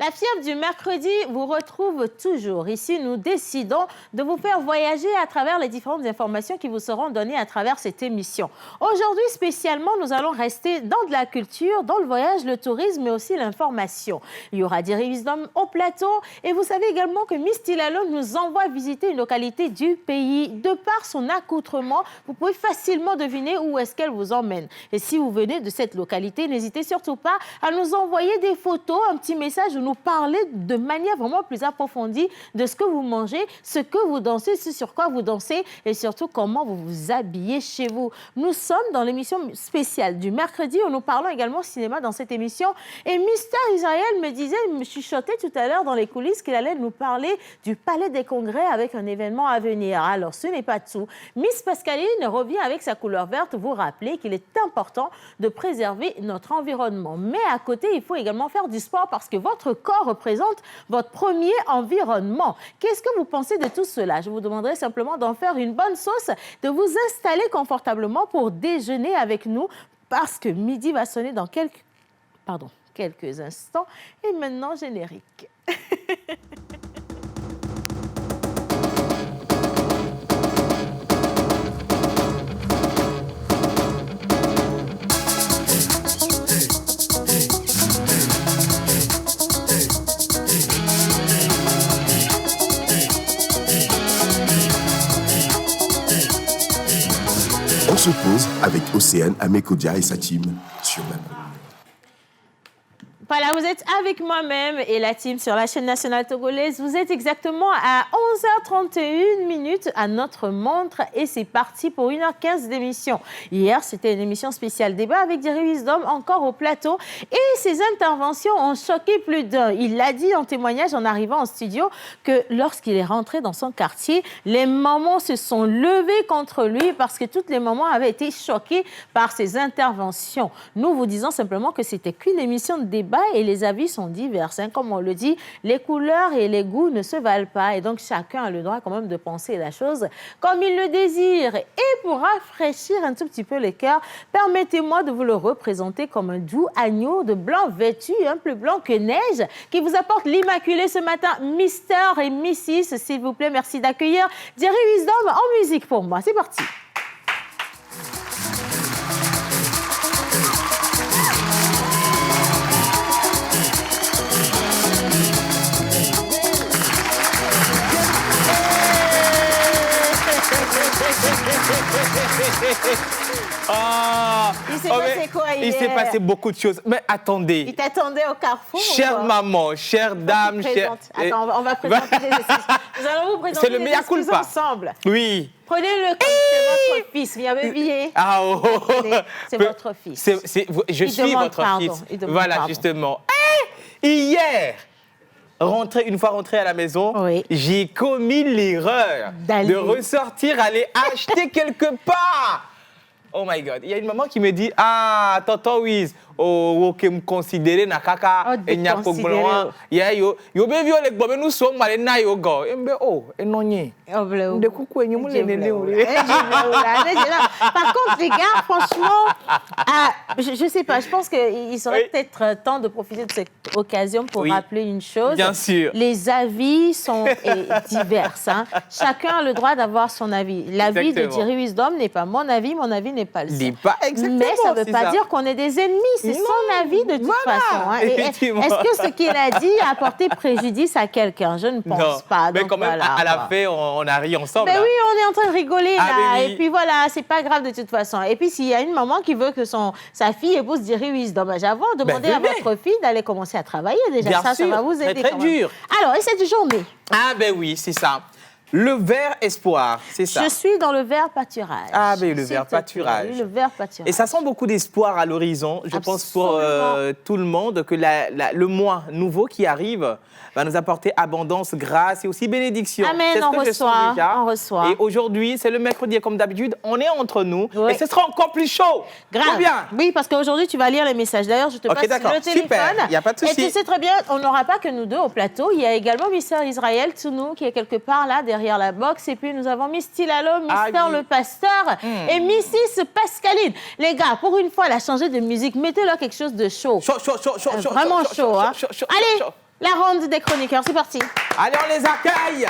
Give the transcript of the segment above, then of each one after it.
La fièvre du mercredi vous retrouve toujours. Ici, nous décidons de vous faire voyager à travers les différentes informations qui vous seront données à travers cette émission. Aujourd'hui, spécialement, nous allons rester dans de la culture, dans le voyage, le tourisme, mais aussi l'information. Il y aura des wisdom au plateau. Et vous savez également que Miss Tilalo nous envoie visiter une localité du pays. De par son accoutrement, vous pouvez facilement deviner où est-ce qu'elle vous emmène. Et si vous venez de cette localité, n'hésitez surtout pas à nous envoyer des photos, un petit message où nous parler de manière vraiment plus approfondie de ce que vous mangez, ce que vous dansez, ce sur quoi vous dansez et surtout comment vous vous habillez chez vous. Nous sommes dans l'émission spéciale du mercredi où nous parlons également cinéma dans cette émission. Et Mister Israël me disait, il me chuchotait tout à l'heure dans les coulisses qu'il allait nous parler du Palais des Congrès avec un événement à venir. Alors, ce n'est pas tout. Miss Pascaline revient avec sa couleur verte vous rappeler qu'il est important de préserver notre environnement. Mais à côté, il faut également faire du sport parce que votre corps représente votre premier environnement. Qu'est-ce que vous pensez de tout cela? Je vous demanderai simplement d'en faire une bonne sauce, de vous installer confortablement pour déjeuner avec nous parce que midi va sonner dans quelques instants. Et maintenant, générique. On se pose avec Océane Amekodia et sa team sur la colline. Voilà, vous êtes avec moi-même et la team sur la chaîne nationale togolaise. Vous êtes exactement à 11h31 à notre montre et c'est parti pour 1h15 d'émission. Hier, c'était une émission spéciale débat avec Jerry Wisdom encore au plateau et ses interventions ont choqué plus d'un. Il l'a dit en témoignage en arrivant en studio que lorsqu'il est rentré dans son quartier, les mamans se sont levées contre lui parce que toutes les mamans avaient été choquées par ses interventions. Nous vous disons simplement que c'était qu'une émission de débat et les avis sont divers. Hein. Comme on le dit, les couleurs et les goûts ne se valent pas. Et donc, chacun a le droit quand même de penser la chose comme il le désire. Et pour rafraîchir un tout petit peu les cœurs, permettez-moi de vous le représenter comme un doux agneau de blanc vêtu, un plus blanc que neige, qui vous apporte l'immaculé ce matin. Mister et Mrs, s'il vous plaît, merci d'accueillir Jerry Wisdom en musique pour moi. C'est parti. Il s'est passé quoi hier? Il s'est passé beaucoup de choses. Mais attendez. Il t'attendait au carrefour? Chère maman, chère dame, chère... Attends, on va présenter les excuses. Nous allons vous présenter les excuses ensemble. Oui. Prenez-le comme c'est votre fils. Viens me biller. Ah oh. C'est votre fils. Je suis votre fils. Voilà, justement. Hier, une fois rentré à la maison, oui, j'ai commis l'erreur de ressortir, aller acheter quelque part. Oh my God. Il y a une maman qui me dit, ah, tonton Wiz, ok, me considérer na kaka, et n'y a pas de problème. Yo be viol les bombes nous sommes malés na yo go. Oh, et non ni. De coucou et nous les nélé. Par contre, les gars, franchement, je sais pas, je pense qu'il serait peut-être temps de profiter de cette occasion pour rappeler une chose. Bien sûr. Les avis sont divers. Hein. Chacun a le droit d'avoir son avis. L'avis de Jerry Wisdom n'est pas mon avis n'est pas le sien. Mais ça ne veut pas dire qu'on est des ennemis. C'est son avis de toute façon. Hein. Est-ce que ce qu'il a dit a apporté préjudice à quelqu'un? Je ne pense pas. Mais donc, quand même, voilà, à la fin, on a ri ensemble. Mais oui, on est en train de rigoler là. Oui. Et puis voilà, c'est pas grave de toute façon. Et puis s'il y a une maman qui veut que sa fille épouse Jerry Wisdom, j'avoue, demandez à votre fille d'aller commencer à travailler déjà. Bien ça sûr, va vous aider. très dur. Alors, et cette journée? Ah ben oui, c'est ça. Le vert espoir, c'est ça. Je suis dans le vert pâturage. Ah, mais le vert pâturage. Le vert pâturage. Et ça sent beaucoup d'espoir à l'horizon. Je pense pour tout le monde que le mois nouveau qui arrive va nous apporter abondance, grâce et aussi bénédiction. Amen, on reçoit. Et aujourd'hui, c'est le mercredi et comme d'habitude, on est entre nous. Oui. Et ce sera encore plus chaud. Grave. Bien. Oui, parce qu'aujourd'hui, tu vas lire les messages. D'ailleurs, je te passe le téléphone. Super, il n'y a pas de souci. Et tu sais très bien, on n'aura pas que nous deux au plateau. Il y a également Mister Israël Tsounou qui est quelque part là, derrière la box. Et puis, nous avons Miss Tilalo, Mister le pasteur et Mrs Pascaline. Les gars, pour une fois, elle a changé de musique. Mettez-leur quelque chose de chaud. Chaud. Vraiment chaud. Hein. Allez, La ronde des chroniqueurs, c'est parti. Allez, on les accueille.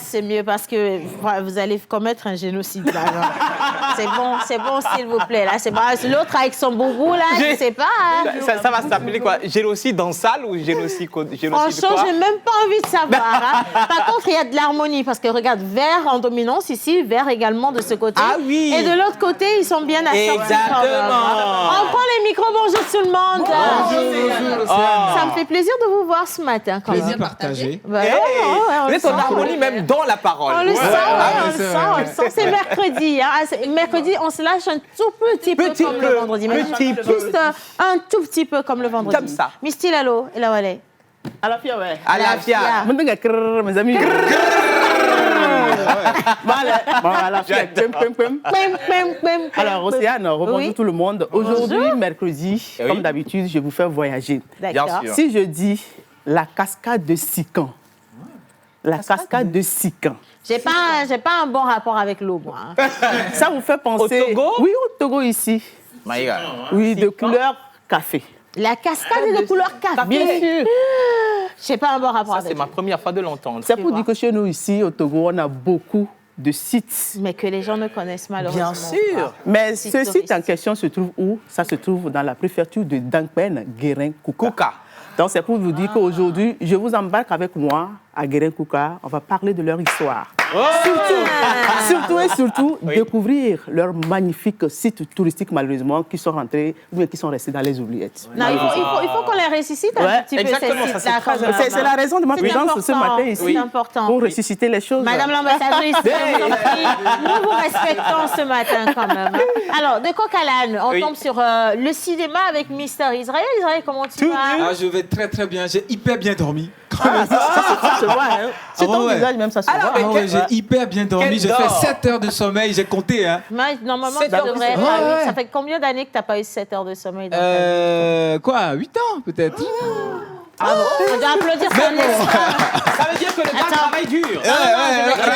C'est mieux parce que vous allez commettre un génocide là. C'est bon, s'il vous plaît. Là, c'est pas l'autre avec son boubou là, je sais pas. Hein. Ça va s'appeler quoi? Génocide en salle ou génocide Franchement, j'ai même pas envie de savoir. Hein. Par contre, il y a de l'harmonie parce que regarde, vert en dominance ici, vert également de ce côté. Ah oui. Et de l'autre côté, ils sont bien assortis. Exactement. On prend les micros. Bonjour tout le monde. Bonjour. Ça me fait plaisir de vous voir ce matin. Plaisir partagé. Bah, vous êtes en harmonie même dans la parole. On le sent. C'est mercredi. Hein. Mercredi, on se lâche un tout petit peu comme le vendredi. Juste un tout petit peu comme le vendredi. Comme ça. Misty Lalo et la Wallet. À la fia, ouais. À la fia. Mes amis. À la fia. Alors, Océane, rebonjour tout le monde. Aujourd'hui, mercredi, comme d'habitude, je vous fais voyager. D'accord. Si je dis la cascade de Sican. La cascade de Sican. J'ai pas un bon rapport avec l'eau, moi. Hein. Ça vous fait penser... Au Togo? Oui, au Togo, ici. My God. Oui, de couleur café. La cascade est de couleur café. Bien sûr. J'ai pas un bon rapport avec C'est ma première fois de l'entendre. C'est pour dire que chez nous, ici, au Togo, on a beaucoup de sites. Mais que les gens ne connaissent malheureusement. Bien sûr. Mais ce site en question se trouve où? Ça se trouve dans la préfecture de Dangpen, Guérin-Kouka. Donc, c'est pour vous dire qu'aujourd'hui, je vous embarque avec moi à Guérin-Kouka. On va parler de leur histoire. Surtout, découvrir leurs magnifiques sites touristiques, malheureusement, qui sont rentrés ou bien qui sont restés dans les oubliettes. Non, il faut qu'on les ressuscite un petit peu, ces sites-là. C'est la raison de ma présence ce matin ici. C'est important. Pour ressusciter les choses. Madame l'ambassadrice, nous vous respectons ce matin quand même. Alors, de coq à l'âne, on tombe sur le cinéma avec Mister Israël. Israël, comment tu vas? Je vais très très bien, j'ai hyper bien dormi. Ça se voit, hein. C'est ton visage même, ça se voit. J'ai hyper bien dormi, j'ai fait 7 heures de sommeil, j'ai compté. Hein. Normalement, tu devrais être à 8. Ça fait combien d'années que tu n'as pas eu 7 heures de sommeil? 8 ans peut-être. Ah bon? On doit applaudir son espoir. Ça veut dire que le gars travaille dur.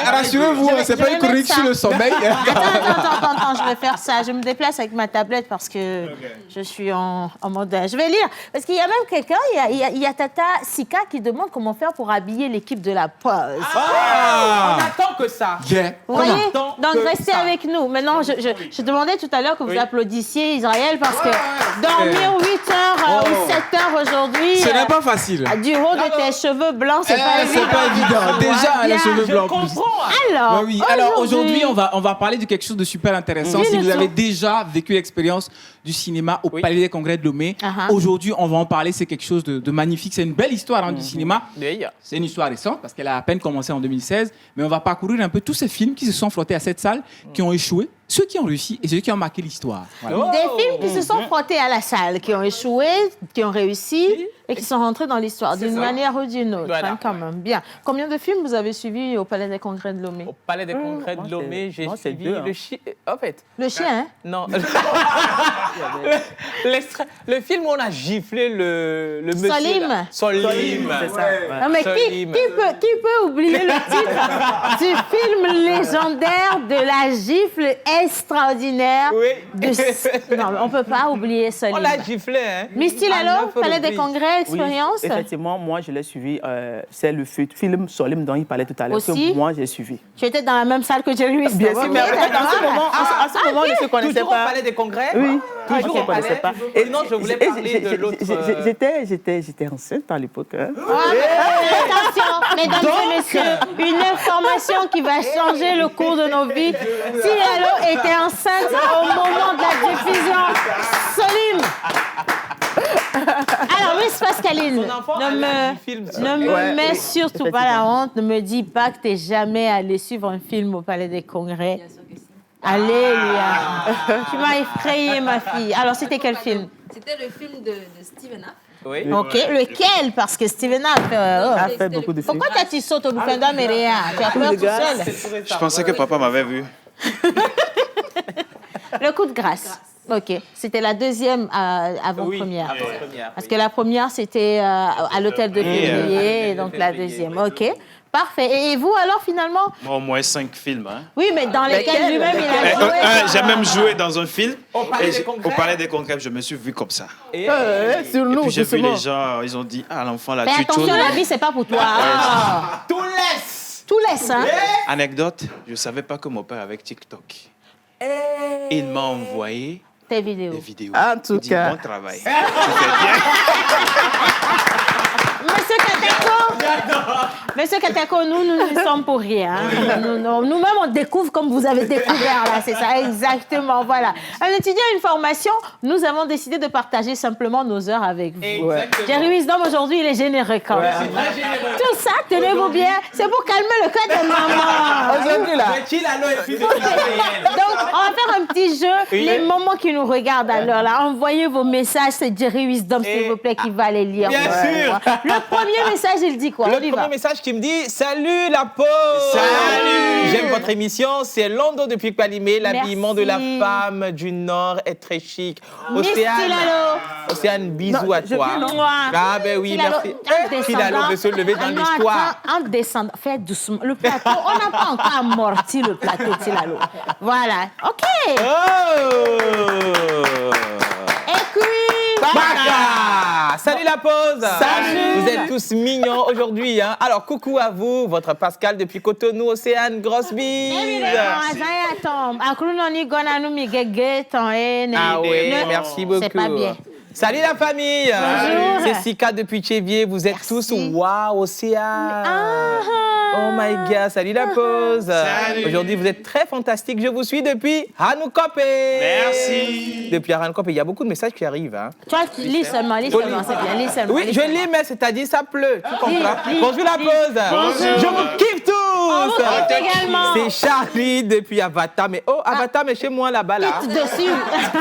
Rassurez-vous, c'est pas une chronique sur le sommeil. Attends, je vais faire ça. Je me déplace avec ma tablette parce que je suis en mode... Je vais lire. Parce qu'il y a même quelqu'un, il y a Tata Sika qui demande comment faire pour habiller l'équipe de la pause. On attend que ça. Vous voyez? Donc, restez avec nous. Maintenant, je demandais tout à l'heure que vous applaudissiez Israël parce que dormir 8 heures ou 7 heures aujourd'hui... Ce n'est pas facile. Du haut de tes cheveux blancs, c'est pas évident. C'est pas évident. Déjà, les cheveux blancs. Je comprends. Alors aujourd'hui, on va parler de quelque chose de super intéressant. Si vous avez déjà vécu l'expérience du cinéma au Palais des Congrès de Lomé, aujourd'hui, on va en parler. C'est quelque chose de magnifique. C'est une belle histoire du cinéma. C'est une histoire récente parce qu'elle a à peine commencé en 2016. Mais on va parcourir un peu tous ces films qui se sont frottés à cette salle, qui ont échoué, ceux qui ont réussi et ceux qui ont marqué l'histoire. Voilà. Des films qui se sont frottés à la salle, qui ont échoué, qui ont réussi et qui sont rentrés dans l'histoire d'une manière ou d'une autre. Voilà. Quand même. Bien. Combien de films vous avez suivis au Palais des Congrès de Lomé? Au Palais des Congrès de Lomé, j'ai suivi le chien. En fait. Le chien, hein? Non. Le film où on a giflé le monsieur. Solim. C'est ça. Ouais. Non, mais qui peut oublier le titre du film légendaire de la gifle extraordinaire? Non, on ne peut pas oublier Solim. On l'a giflé, hein? Misty Lalo, Palais des Congrès, expérience? Oui, effectivement, moi, je l'ai suivi. C'est le film Solim dont il parlait tout à l'heure. Aussi? Que moi, j'ai suivi. Tu étais dans la même salle que Jerry Wilson. Bien sûr, mais à ce moment, je ne se connaissais pas. Toujours au Palais des Congrès? Oui. Toujours au Palais. Et non, je voulais parler de l'autre... J'étais enceinte à l'époque. Hein. Attention, mesdames et messieurs, une information qui va changer le cours de nos vies. Si Lalo était enceinte au moment de la diffusion, Solim. Alors, Miss Pascaline, ne me mets surtout pas la honte. Ne me dis pas que tu n'es jamais allée suivre un film au Palais des Congrès. Alléluia. Tu m'as effrayée, ma fille. Alors, c'était quel film? C'était le film de Steven Happ. Oui. Ok, lequel? Parce que Steven Happ a fait beaucoup de films. Pourquoi tu sautes au Bufenda Merea? Tu as peur tout seul? Je pensais que papa m'avait vu. Le coup de grâce. Ok, c'était la deuxième avant-première. Avant-première, Parce que la première, c'était à l'hôtel de février, et donc la deuxième. Ok, parfait. Et vous, alors, finalement? Moi, au moins 5 films. Hein. Oui, mais dans lesquels lui-même, il a joué. J'ai même joué dans un film. Au Palais des Congrès. Je me suis vu comme ça. Et Sur nous, Puis j'ai vu justement. les gens, ils ont dit, ah, l'enfant là, Mais tu attention, la vie, c'est pas pour toi. tout laisse. Tout laisse, hein? Anecdote, je ne savais pas que mon père avait TikTok. Il m'a envoyé Tes vidéos. des vidéos. En tout Il dit, cas. bon travail. Tu fais bien. Monsieur Katako, nous n'y sommes pour rien. Nous-mêmes, on découvre comme vous avez découvert, là. C'est ça, exactement, voilà. Un étudiant à une formation, nous avons décidé de partager simplement nos heures avec vous. Jerry Wisdom, aujourd'hui, il est généreux quand même. Tout ça, tenez-vous bien, c'est pour calmer le cœur de maman. Aujourd'hui, là. Donc, on va faire un petit jeu. Les mamans qui nous regardent alors, là, envoyez vos messages. C'est Jerry Wisdom, s'il vous plaît, qui va les lire. Bien sûr. Le premier message, il dit quoi? Le premier message qui me dit « Salut la pause !» Salut. J'aime votre émission. C'est Lando depuis Palimé. L'habillement de la Merci. femme du Nord est très chic. Océane, bisous à toi. Ah ben oui, merci. Filalo veut se lever dans l'histoire. En descendant, fais doucement. Le plateau, on n'a pas encore amorti le plateau, Tilalo. Voilà. OK. Et puis... Baka! Salut la pause! Salut! Vous êtes tous mignons aujourd'hui. Hein? Alors, coucou à vous, votre Pascal depuis Cotonou, Océane, grosse bise! Ah oui, merci beaucoup. C'est pas bien. Salut la famille! Bonjour. C'est Sika depuis Tchévier. Vous êtes tous waouh, Océane! Oh my God, salut la pause! Salut. Aujourd'hui, vous êtes très fantastique. Je vous suis depuis Hanoukope! Merci. Depuis Hanoukope, il y a beaucoup de messages qui arrivent. Hein? Tu vois, lis seulement, c'est bien, lis seulement. Oui, je lis, mais c'est-à-dire ça pleut. Tu comprends? Lis, Bonjour la lis. pause! Bonjour. Je vous kiffe tous! On vous kiffe également. C'est Charlie depuis Avatar. Mais oh, Avatar, mais chez moi là-bas là. Dessus.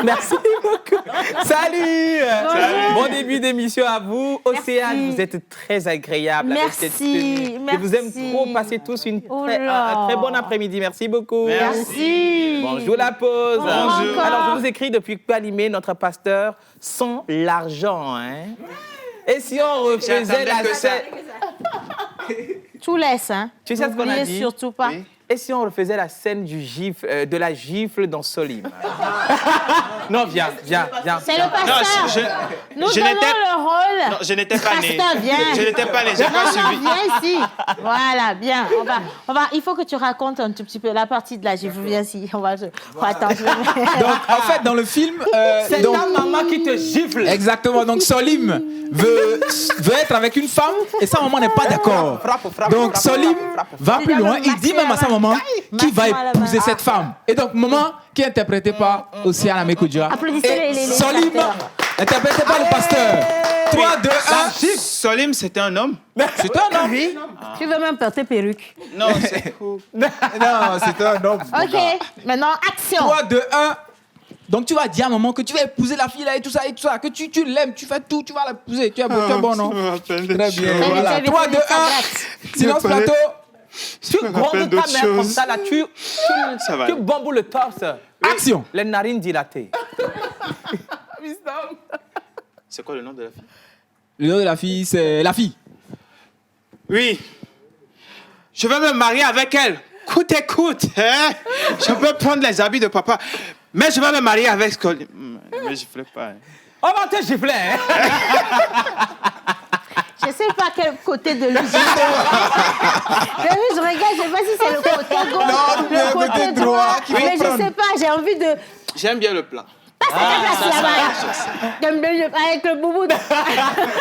Merci beaucoup. Salut! Bonjour. Bon début d'émission à vous. Océane, Merci. vous êtes très agréable. Merci, avec cette tenue. Je vous aime merci. trop. Passez tous Oh un là. très bon après-midi. Merci beaucoup. Merci. Bonjour la pause. Bonjour. Alors, je vous écris depuis Palimé, notre pasteur, sans l'argent. Hein? Et si on refaisait J'attendais la que ça. scène... Tout laisse, hein. Tu sais ce qu'on a N'oubliez dit? surtout pas. Oui. Et si on refaisait la scène de la gifle dans Solim? Non, viens. C'est le pasteur. Nous je donnons n'étais- le rôle. Non, je n'étais pas né. Pasteur, viens. Je n'étais pas né, j'ai pas Non, suivi. viens ici. Voilà, bien. Il faut que tu racontes un tout petit peu la partie de la gifle. Viens ici. Attends. Donc, en fait, dans le film... C'est donc- ta maman qui te gifle. Exactement. Donc, Solim veut être avec une femme et sa maman n'est pas d'accord. Donc, Solim va plus loin. Il dit même à sa maman qui va épouser cette femme. Et donc, maman, qui est interprétée par Océane Amekoudja. Applaudissez Et les Solim, acteurs. interprété par le pasteur. 3, 2, 1. Solim, c'était un homme? C'est un homme. Tu veux même porter perruque. Non, c'est cool. Non, c'est un homme. OK. Maintenant, action. 3, 2, 1. Donc tu vas dire à maman que tu vas épouser la fille là et tout ça, que tu l'aimes, tu fais tout, tu vas l'épouser. Tu es bon, non? Très bien. Voilà. 3, 2, 1. Silence plateau. Tu grondes ta mère comme ça, là, tu bamboules le torse. Action. Les narines dilatées. C'est quoi le nom de la fille? Le nom de la fille, c'est la fille. Oui. Je vais me marier avec elle. Écoute, hein? Je peux prendre les habits de papa, mais je vais me marier avec Solim. Mais je ne ferai pas. Hein. On va te gifler, hein? Je ne sais pas quel côté de l'usine. Je regarde, je ne sais pas si c'est le côté gauche, le côté droit. Mais je ne sais pas, j'ai envie de... J'aime bien le plan. Pas Avec le boubou.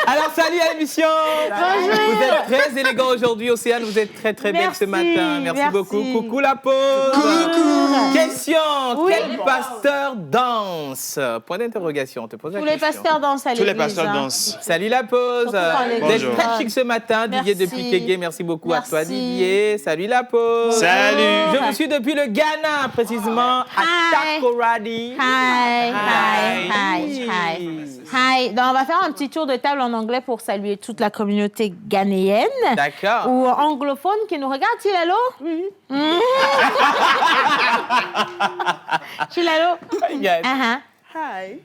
Alors, salut à l'émission. Bonjour. Vous êtes très élégant aujourd'hui, Océane. Vous êtes très, très belle ce matin. Merci beaucoup. Coucou la pause. Coucou. Question. Oui. Quel pasteur danse? Point d'interrogation. On te pose la Tous question. les pasteurs dansent à l'église. Tous les pasteurs dansent. Salut la pause. Surtout quand les Vous êtes Bonjour. très chic ce matin, Didier Merci. depuis Kégué. Merci beaucoup à toi, Merci. Didier. Salut la pause. Salut. Je vous suis depuis le Ghana, précisément à Hi. Takoradi. Hi. Donc, on va faire un petit tour de table en anglais pour saluer toute la communauté ghanéenne. D'accord. Ou anglophone qui nous regarde. Chilalo? Oui. Chilalo? Yes. Hi.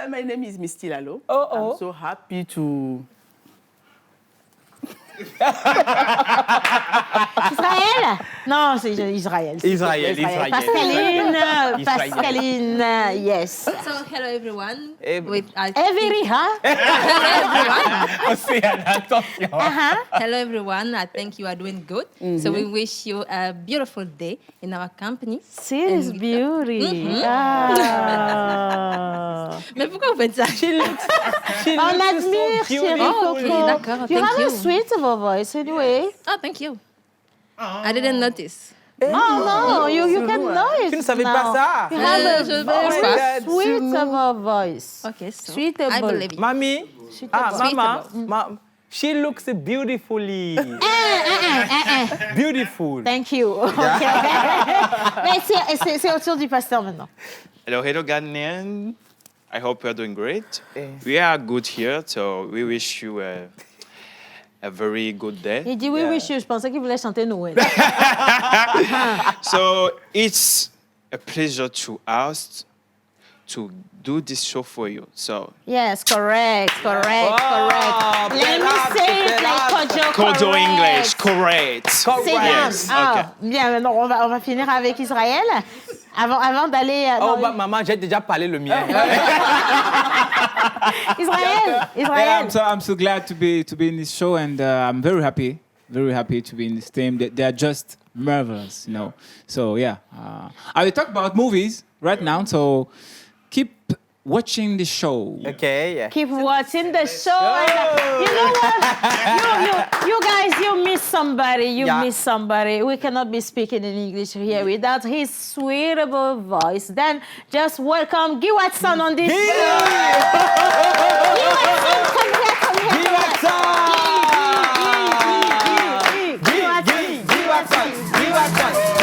My name is Miss Tilalo. Oh. I'm so happy to... Israël? Non, c'est Israël. Israël. Pascaline, yes. So, hello everyone. Every- Every, huh? Océane, attention. Hello everyone. I think you are doing good. So we wish you a beautiful day in our company. Serious beauty. Ah. Mais pourquoi vous faites ça? On admire, chérie Oh, okay, Coco. d'accord. You Thank have a you. sweet voice anyway. Oh, thank you. I didn't notice. Oh no, you can know it. Tu ne savais now. pas ça? You have a Je very pense pas. sweet of a voice. Okay, so Suitable. I believe it. Mamie? Suitable. Mama. She looks beautifully. Beautiful. Thank you. Okay. Mais c'est au tour du pasteur maintenant. Hello, Ghanaian. I hope you're doing great. We are good here, so we wish you a very good day. Il dit oui, je pensais qu'il voulait chanter Noël. So it's a pleasure to us to do this show for you. So Yes, correct. Wow, Let me say it like Kojo. Kojo correct. English, correct. Sit down. Yes, okay. Bien, maintenant, on va finir avec Israël. Avant d'aller... Oh, dans- maman, j'ai déjà parlé le mien. Israël. Yeah, I'm so glad to be in this show, and I'm very happy to be in this team. They are just marvelous, you know. So yeah, I will talk about movies right now. So keep watching the show. Okay. Keep watching the show. And, you know what? You guys, you miss somebody. Miss somebody. We cannot be speaking in English here without his sweetable voice. Then just welcome Guy Watson on this show. Guy Watson, come here. Guy Watson. Guy Watson.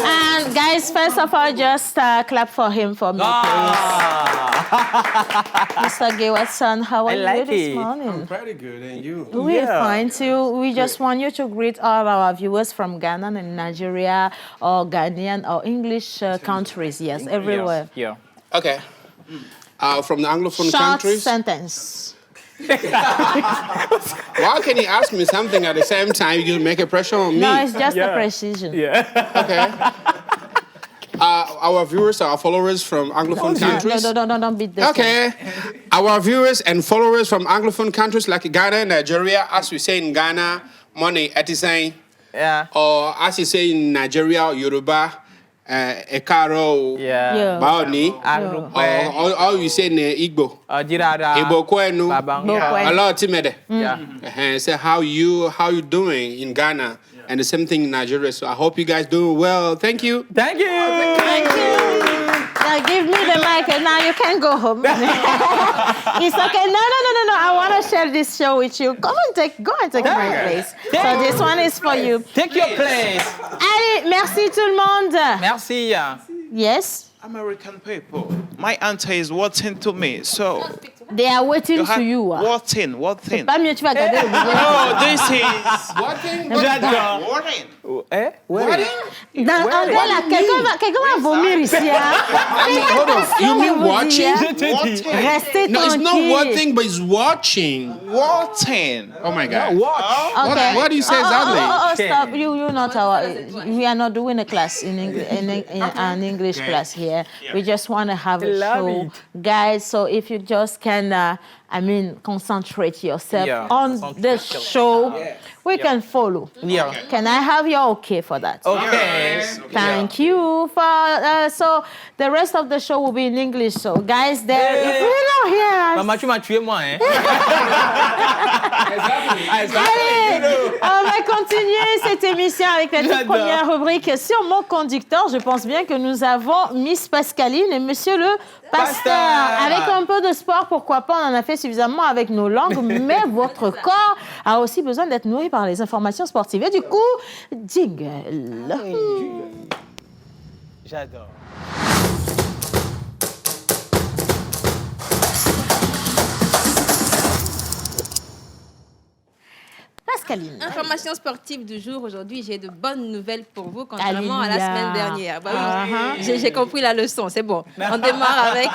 And guys, first of all, just clap for him for me, please. Mr. Guy Watson, how are you this morning? Pretty good, and you? We're fine too. We just want you to greet all our viewers from Ghana and Nigeria, or Ghanaian or English countries. Yes, everywhere. Yeah. Okay. From the Anglophone Short countries. sentence. Why can you ask me something at the same time? You make a pressure on me. No, it's just a precision. Okay. Our viewers, our followers from Anglophone countries. No, don't beat this. Okay. Our viewers and followers from Anglophone countries like Ghana, Nigeria, as we say in Ghana, money, etisain. Yeah. Or as you say in Nigeria, Yoruba, Ekaro, Yeah. Baoni. Or you say in Igbo. Igbo Kwenu. A lot timide. Yeah. Say how you doing in Ghana, and the same thing in Nigeria. So I hope you guys doing well. Thank you. Thank you. Thank you. Now give me the mic and now you can go home. It's okay. No. I want to share this show with you. Go and take my place. So this one is for you. Take your place. Allez, merci tout le monde. Merci. Yes. American people, my answer is what's into me. So They are waiting to you. what in? Pas mieux, tu vas garder le No, this is What thing? J'adore. what in? Dans anglais, là, quelqu'un va vomir ici. Hold on. You mean watching? Restez No, it's not tranquille. watching, but it's watching. Watching. Oh my God. Okay. What do you say exactly? Stop. You not we are not doing a class in an English class here. We just want to have a show. Guys, so if you just can, concentrate yourself on the show, we can follow. Yeah. Can I have your okay for that? Okay. Thank you for, so the rest of the show will be in English. So guys, there, if you don't hear us, Maman, tu m'as tué, moi, hein? allez, on va continuer cette émission avec la toute première rubrique sur mon conducteur. Je pense bien que nous avons Miss Pascaline et Monsieur le Pasteur. Avec un peu de sport, pourquoi pas, on en a fait suffisamment avec nos langues, mais votre corps a aussi besoin d'être nourri par les informations sportives. Et du coup, jingle. J'adore. Pascaline. Information sportive du jour. Aujourd'hui, j'ai de bonnes nouvelles pour vous, contrairement à la semaine dernière. Bah oui, j'ai compris la leçon, c'est bon. On démarre avec...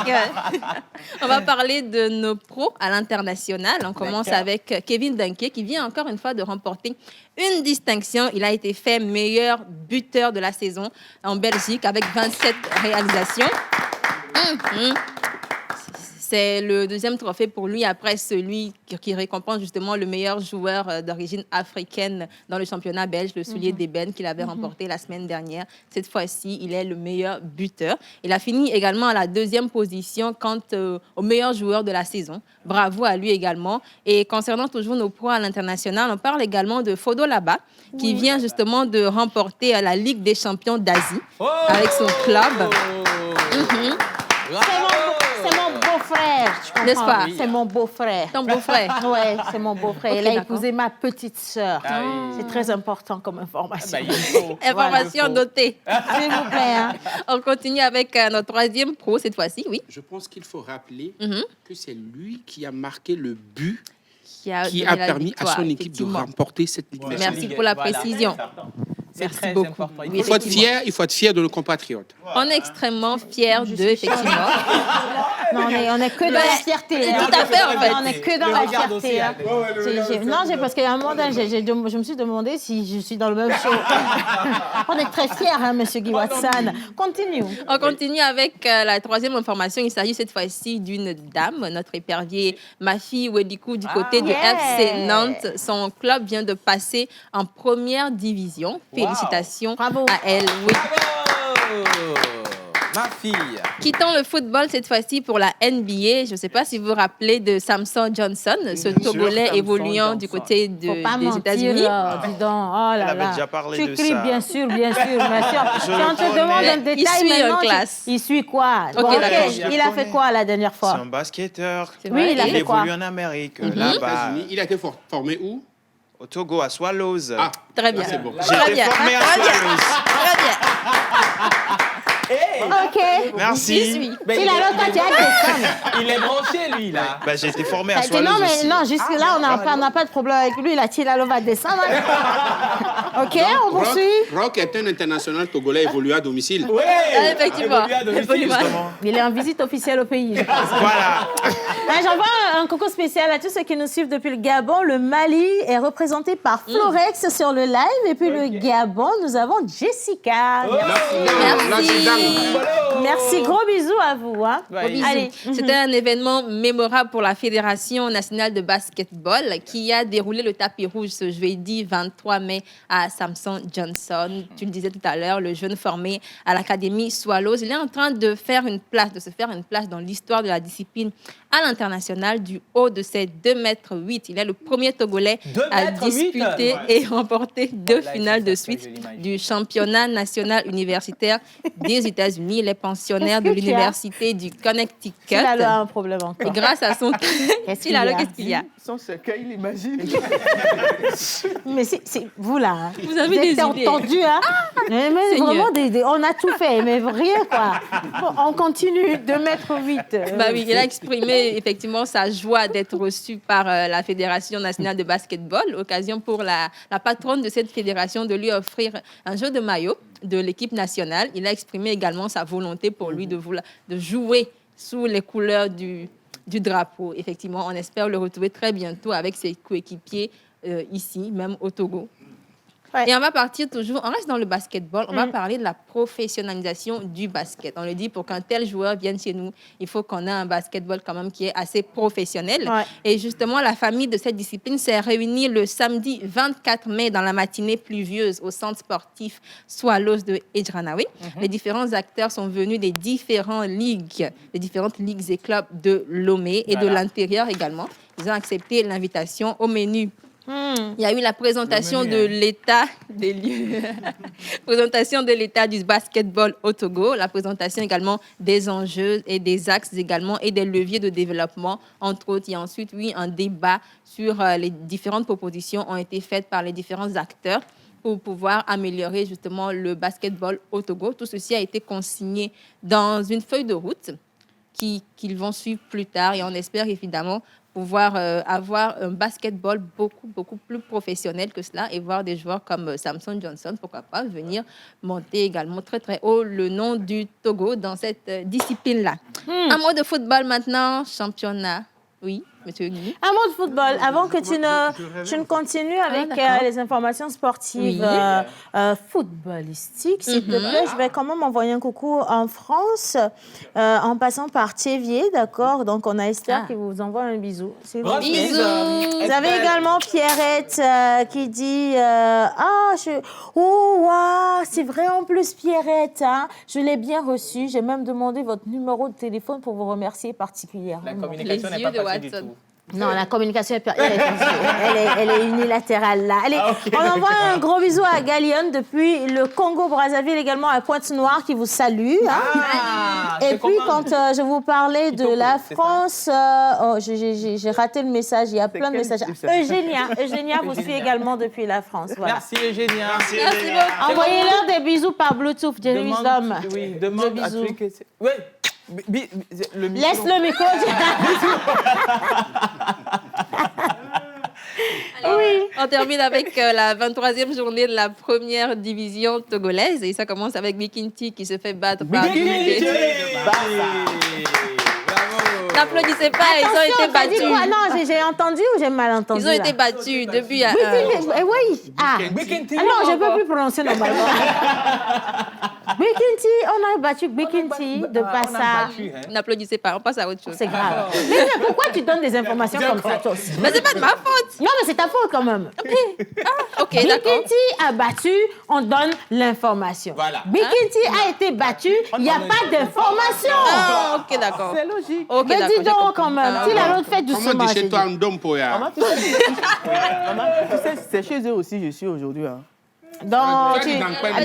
on va parler de nos pros à l'international. On commence avec Kevin Danke, qui vient encore une fois de remporter une distinction. Il a été fait meilleur buteur de la saison en Belgique avec 27 réalisations. C'est le deuxième trophée pour lui après celui qui récompense justement le meilleur joueur d'origine africaine dans le championnat belge, le soulier d'ébène qu'il avait remporté la semaine dernière. Cette fois-ci, il est le meilleur buteur. Il a fini également à la deuxième position quant au meilleur joueur de la saison. Bravo à lui également. Et concernant toujours nos pros à l'international, on parle également de Fodo Laba, qui vient justement de remporter la Ligue des champions d'Asie avec son club. C'est mon beau-frère, tu comprends? N'est-ce pas? C'est mon beau-frère. Ton beau-frère? Oui, c'est mon beau-frère. Okay, il a d'accord. épousé ma petite sœur. C'est très important comme information. Information notée. S'il vous plaît. Hein. On continue avec notre troisième pro cette fois-ci, oui. Je pense qu'il faut rappeler que c'est lui qui a marqué le but qui donné a la permis victoire, à son équipe de effectivement. remporter cette Ligue des Merci Champions. pour la précision. Merci beaucoup. Oui, Il faut être fier de nos compatriotes. On est extrêmement fiers d'eux, effectivement. Non, on est que dans la fierté. Tout à fait, en fait. On est que dans la fierté. Hein. Non, parce qu'à un moment, je me suis demandé si je suis dans le même show. On est très fiers, hein, Monsieur Guy Watson. Continue. On continue avec la troisième information. Il s'agit cette fois-ci d'une dame, notre épervier Mafi Wedikou du côté de FC Nantes. Son club vient de passer en première division. Félicitations à elle. Oui. Ma fille. Quittons le football cette fois-ci pour la NBA. Je ne sais pas si vous vous rappelez de Samson Johnson, ce Togolais évoluant du côté des États-Unis. Dis donc, oh là là. Déjà parlé tu de cries, ça. bien sûr. Si on te demande un détail Il suit maintenant, en classe. il suit quoi? Ok, d'accord. Il a fait quoi la dernière C'est fois? un basketteur. Oui, il a Il fait quoi? évolue en Amérique, là-bas, Il a été formé où? au Togo, à Swallows. Ah, Très bien. c'est bon. Très J'étais bien. formé à Très bien. Swallows. Très bien. Ok. Merci. J'y suis. Il a l'autre, tu as descendre. Il est branché, lui, là. Bah, j'ai été formé à Swallows Non, mais aussi. non, jusque là, on n'a pas de problème avec lui. La Tilalo va descendre. Ok, on poursuit. Rock est un international togolais évolué à domicile. Oui, Effectivement. Effectivement. Il est en visite officielle au pays. Voilà. J'envoie un coucou spécial à tous ceux qui nous suivent depuis le Gabon. Le Mali est représenté par Florex sur le live. Et puis le Gabon, nous avons Jessica. Merci, gros bisous à vous. Hein. Gros bisous. Allez. C'était un événement mémorable pour la Fédération nationale de basketball qui a déroulé le tapis rouge ce jeudi 23 mai à Samson Johnson. Tu le disais tout à l'heure, le jeune formé à l'Académie Swallows. Il est en train de se faire une place dans l'histoire de la discipline à l'international du haut de ses 2,8 mètres. Il est le premier Togolais à disputer et remporter 2 finales de suite du championnat national universitaire des États-Unis. Il est pensionnaire de l'université du Connecticut. Il a un problème encore. Et grâce à son... Qu'est-ce qu'il y a? Son cercueil, il imagine. Mais c'est vous là. Hein. Vous avez des idées. entendu, hein? Mais vraiment, on a tout fait, mais rien quoi. Bon, on continue, 2,8 m. Bah oui, il a exprimé c'était effectivement sa joie d'être reçu par la Fédération nationale de basketball. Occasion pour la patronne de cette fédération de lui offrir un jeu de maillot de l'équipe nationale. Il a exprimé également sa volonté pour lui de jouer sous les couleurs du drapeau. Effectivement, on espère le retrouver très bientôt avec ses coéquipiers ici, même au Togo. Ouais. Et on va partir toujours, on reste dans le basketball, on va parler de la professionnalisation du basket. On le dit, pour qu'un tel joueur vienne chez nous, il faut qu'on ait un basketball quand même qui est assez professionnel. Ouais. Et justement, la famille de cette discipline s'est réunie le samedi 24 mai dans la matinée pluvieuse au centre sportif Swallows de Edjranaoui. Les différents acteurs sont venus des différentes ligues et clubs de Lomé et de l'intérieur également. Ils ont accepté l'invitation. Au menu, il y a eu la présentation de l'état des lieux, présentation de l'état du basketball au Togo, la présentation également des enjeux et des axes également et des leviers de développement, entre autres. Il y a ensuite, un débat sur les différentes propositions ont été faites par les différents acteurs pour pouvoir améliorer justement le basketball au Togo. Tout ceci a été consigné dans une feuille de route qu'ils vont suivre plus tard et on espère évidemment pouvoir avoir un basketball beaucoup plus professionnel que cela et voir des joueurs comme Samson Johnson, pourquoi pas, venir monter également très très haut le nom du Togo dans cette discipline-là. Un mot de football maintenant, championnat. Oui, monsieur Guy. Un mot de football, avant que tu ne continues avec les informations sportives footballistiques, s'il te plaît, je vais quand même envoyer un coucou en France, en passant par Thévier, d'accord? Donc, on a Esther qui vous envoie un bisou. Bisous. Vous avez également Pierrette qui dit c'est vrai en plus, Pierrette, hein? Je l'ai bien reçu. J'ai même demandé votre numéro de téléphone pour vous remercier particulièrement. La communication n'est pas facile du tout. Non, la communication, elle est unilatérale, là. On envoie un gros bisou à Galion depuis le Congo-Brazzaville, également à Pointe-Noire, qui vous salue. Hein. Et puis, quand je vous parlais de la France, j'ai raté le message, il y a plein de messages. Eugénia vous suit également depuis la France. Voilà. Merci, Eugénia. Merci beaucoup. Envoyez-leur des bisous par Bluetooth, Jérusalem. Oui, demande à celui que c'est... Oui. Laisse le micro. Oui. On termine avec la 23e journée de la première division togolaise. Et ça commence avec Bikinti qui se fait battre par Bikinti. N'applaudissez pas, ils ont été battus. Non, j'ai entendu ou j'ai mal entendu? Ils ont été battus depuis... oui. Non, je ne peux plus prononcer normalement. Bikinti, on a battu Bikinti de Bassa. N'applaudissez pas, on passe à autre chose. C'est grave. Mais pourquoi tu donnes des informations comme ça, toi aussi? Mais c'est pas de ma faute. Non, mais c'est ta faute quand même. Ok, d'accord. Bikinti a battu, on donne l'information. Voilà. Bikinti a été battu, il n'y a pas d'information. Ok, d'accord. C'est logique. Ok, mais dis donc quand même, si la l'autre fait du Comment dit chez toi un dompoya? Maman, tu sais, c'est chez eux aussi, je suis aujourd'hui. Hein. Donc,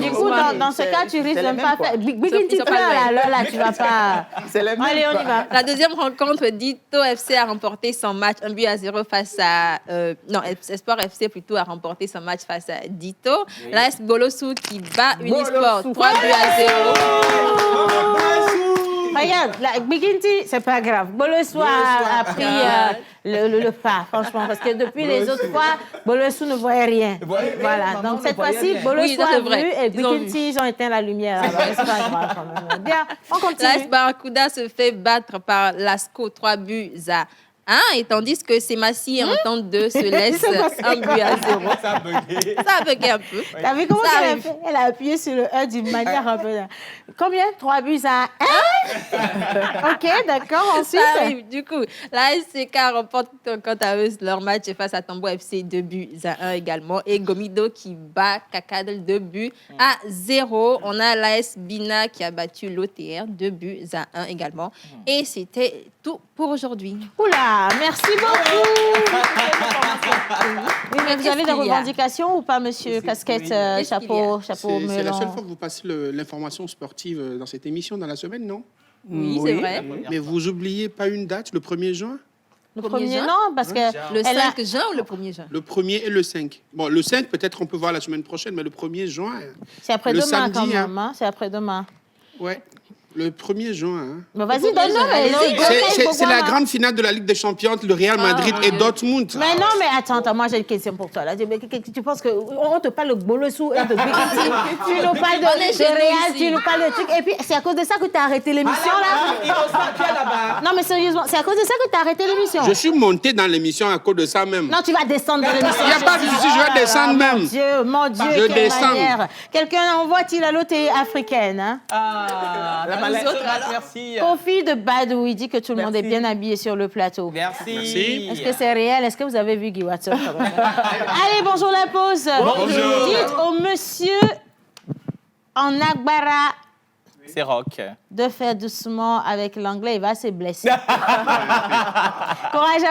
du coup, dans ce cas, tu risques de ne pas faire. Bikinti, là, tu vas pas. Allez, on y va. La deuxième rencontre, Dito FC a remporté son match 1-0 face à. Non, Espoir FC plutôt a remporté son match face à Dito. L'AS Bolossou qui bat Unisport 3-0. Regarde, Bikinti, c'est pas grave. Bolossou a pris le pas, franchement, parce que depuis les autres fois, Bolossou ne voyait rien. Voilà, donc cette fois-ci, Bolossou a vu et Bikinti, ils ont éteint la lumière. C'est pas grave quand même. Bien, on continue. L'AS Barracuda se fait battre par Lasco 3-0. Et tandis que Semassi Entente 2 se laisse 1-0. Ça a bugué. Ça a bugué un peu. T'as vu comment elle a appuyé sur le 1 d'une manière un peu... Combien? 3-1? Ok, d'accord, ensuite... Ça arrive. Du coup, la SCK remporte quant à eux leur match face à Tambo FC 2-1 également. Et Gomido qui bat Kakadel 2-0. On a l'AS Bina qui a battu l'OTR 2-1 également. Et c'était tout pour aujourd'hui. Oula, merci beaucoup. Vous avez des revendications ou pas, monsieur Casquette, chapeau melon? C'est la seule fois que vous passez l'information sportive dans cette émission dans la semaine, non? Oui, c'est vrai. Mais vous oubliez pas une date, le 1er juin? Le 1er juin, non, parce que... Le 5 juin ou le 1er juin? Le 1er et le 5. Bon, le 5, peut-être on peut voir la semaine prochaine, mais le 1er juin... C'est après-demain quand même, hein? C'est après-demain. Ouais. Le 1er juin. Hein. Mais vas-y, donne-nous. C'est la grande finale de la Ligue des Champions, le Real Madrid et Dortmund. Mais non, mais attends, moi j'ai une question pour toi. Là. Tu penses qu'on te parle de Bolossou et de Bikiti, tu nous parles de Real, tu nous parles de trucs, et puis c'est à cause de ça que tu as arrêté l'émission là? Non, mais sérieusement, c'est à cause de ça que tu as arrêté l'émission? Je suis monté dans l'émission à cause de ça même. Non, tu vas descendre de l'émission. Il n'y a pas de souci, je vais descendre même. Mon Dieu, je quelle descends. manière. Quelqu'un envoie-t-il à l'autre africaine, hein? Merci. Kofi de Badou, il dit que tout le monde est bien habillé sur le plateau. Merci. Est-ce que c'est réel? Est-ce que vous avez vu Guy Watson? Allez, bonjour la pause. Bonjour. Dites au monsieur en Agbara C'est rock. de faire doucement avec l'anglais, il va se blesser. Courage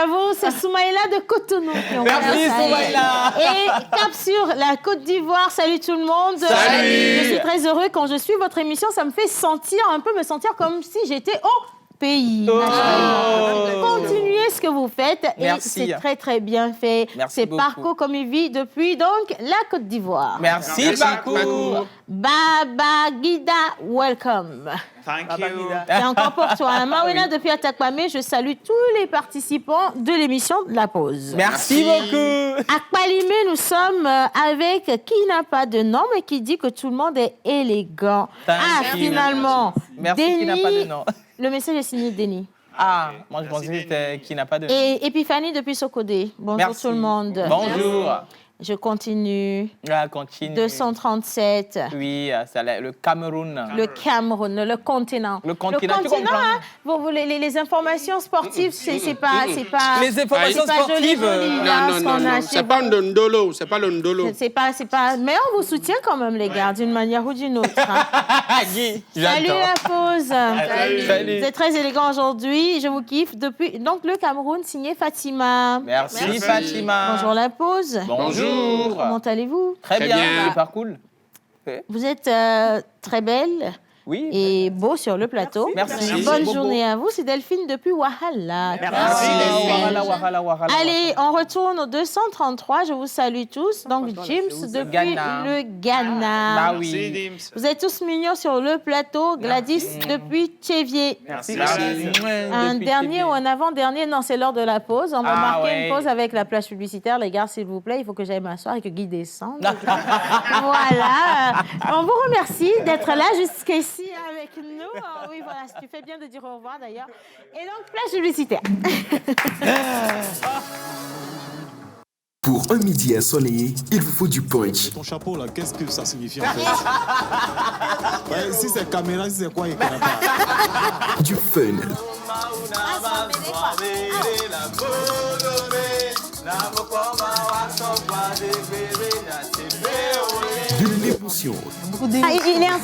à vous, c'est Soumaïla de Cotonou. Merci Soumaïla. Et cap sur la Côte d'Ivoire. Salut tout le monde. Salut. Je suis très heureux quand je suis votre émission. Ça me fait me sentir comme si j'étais au pays. Continuez ce que vous faites. Merci. Et c'est très très bien fait. Merci C'est beaucoup. Parcours comme il vit depuis donc la Côte d'Ivoire. Merci Parcours. Baba Guida, welcome. Thank you. C'est encore pour toi. Marina depuis Atakpamé, je salue tous les participants de l'émission de la pause. Merci beaucoup. À Kpalimé, nous sommes avec qui n'a pas de nom, mais qui dit que tout le monde est élégant. Finalement. Merci qui n'a pas de nom. Le message est signé Denis. Ah, moi je pensais que c'était qui n'a pas de nom. Et Epiphanie depuis Sokodé. Bonjour Merci. tout le monde. Bonjour. Je continue. Continue. 237. Oui, c'est le Cameroun. Le Cameroun, le continent. Le continent, tu comprends? Hein, les informations sportives, c'est pas... Les informations sportives. Non, c'est pas le Ndolo, c'est pas le Ndolo. C'est pas... Mais on vous soutient quand même, les gars, d'une manière ou d'une autre. Hein. Salut la pause. Salut. Vous êtes très élégant aujourd'hui, je vous kiffe. Depuis donc le Cameroun, signé Fatima. Merci Fatima. Bonjour la pause. Bonjour. Comment allez-vous? Très bien. bien. Le parcours. Vous êtes très belle. Oui. Et beau sur le plateau. Merci. Bonne journée à vous. C'est Delphine depuis Wahala. Merci. Wahala. Allez, on retourne au 233. Je vous salue tous. Donc, James depuis le Ghana. Bah oui. Vous êtes tous mignons sur le plateau. Gladys depuis Tchévier. Merci. Un dernier ou un avant-dernier? Non, c'est l'heure de la pause. On va marquer une pause avec la plage publicitaire. Les gars, s'il vous plaît, il faut que j'aille m'asseoir et que Guy descende. Voilà. On vous remercie d'être là jusqu'ici avec nous. Oui, voilà, tu fais bien de dire au revoir d'ailleurs. Et donc, plage publicitaire. Pour un midi ensoleillé, il vous faut du punch. Ton chapeau là, qu'est-ce que ça signifie en fait? Ouais, si c'est caméra, si c'est quoi, il connaît pas. Du fun. De l'émotion. Il est en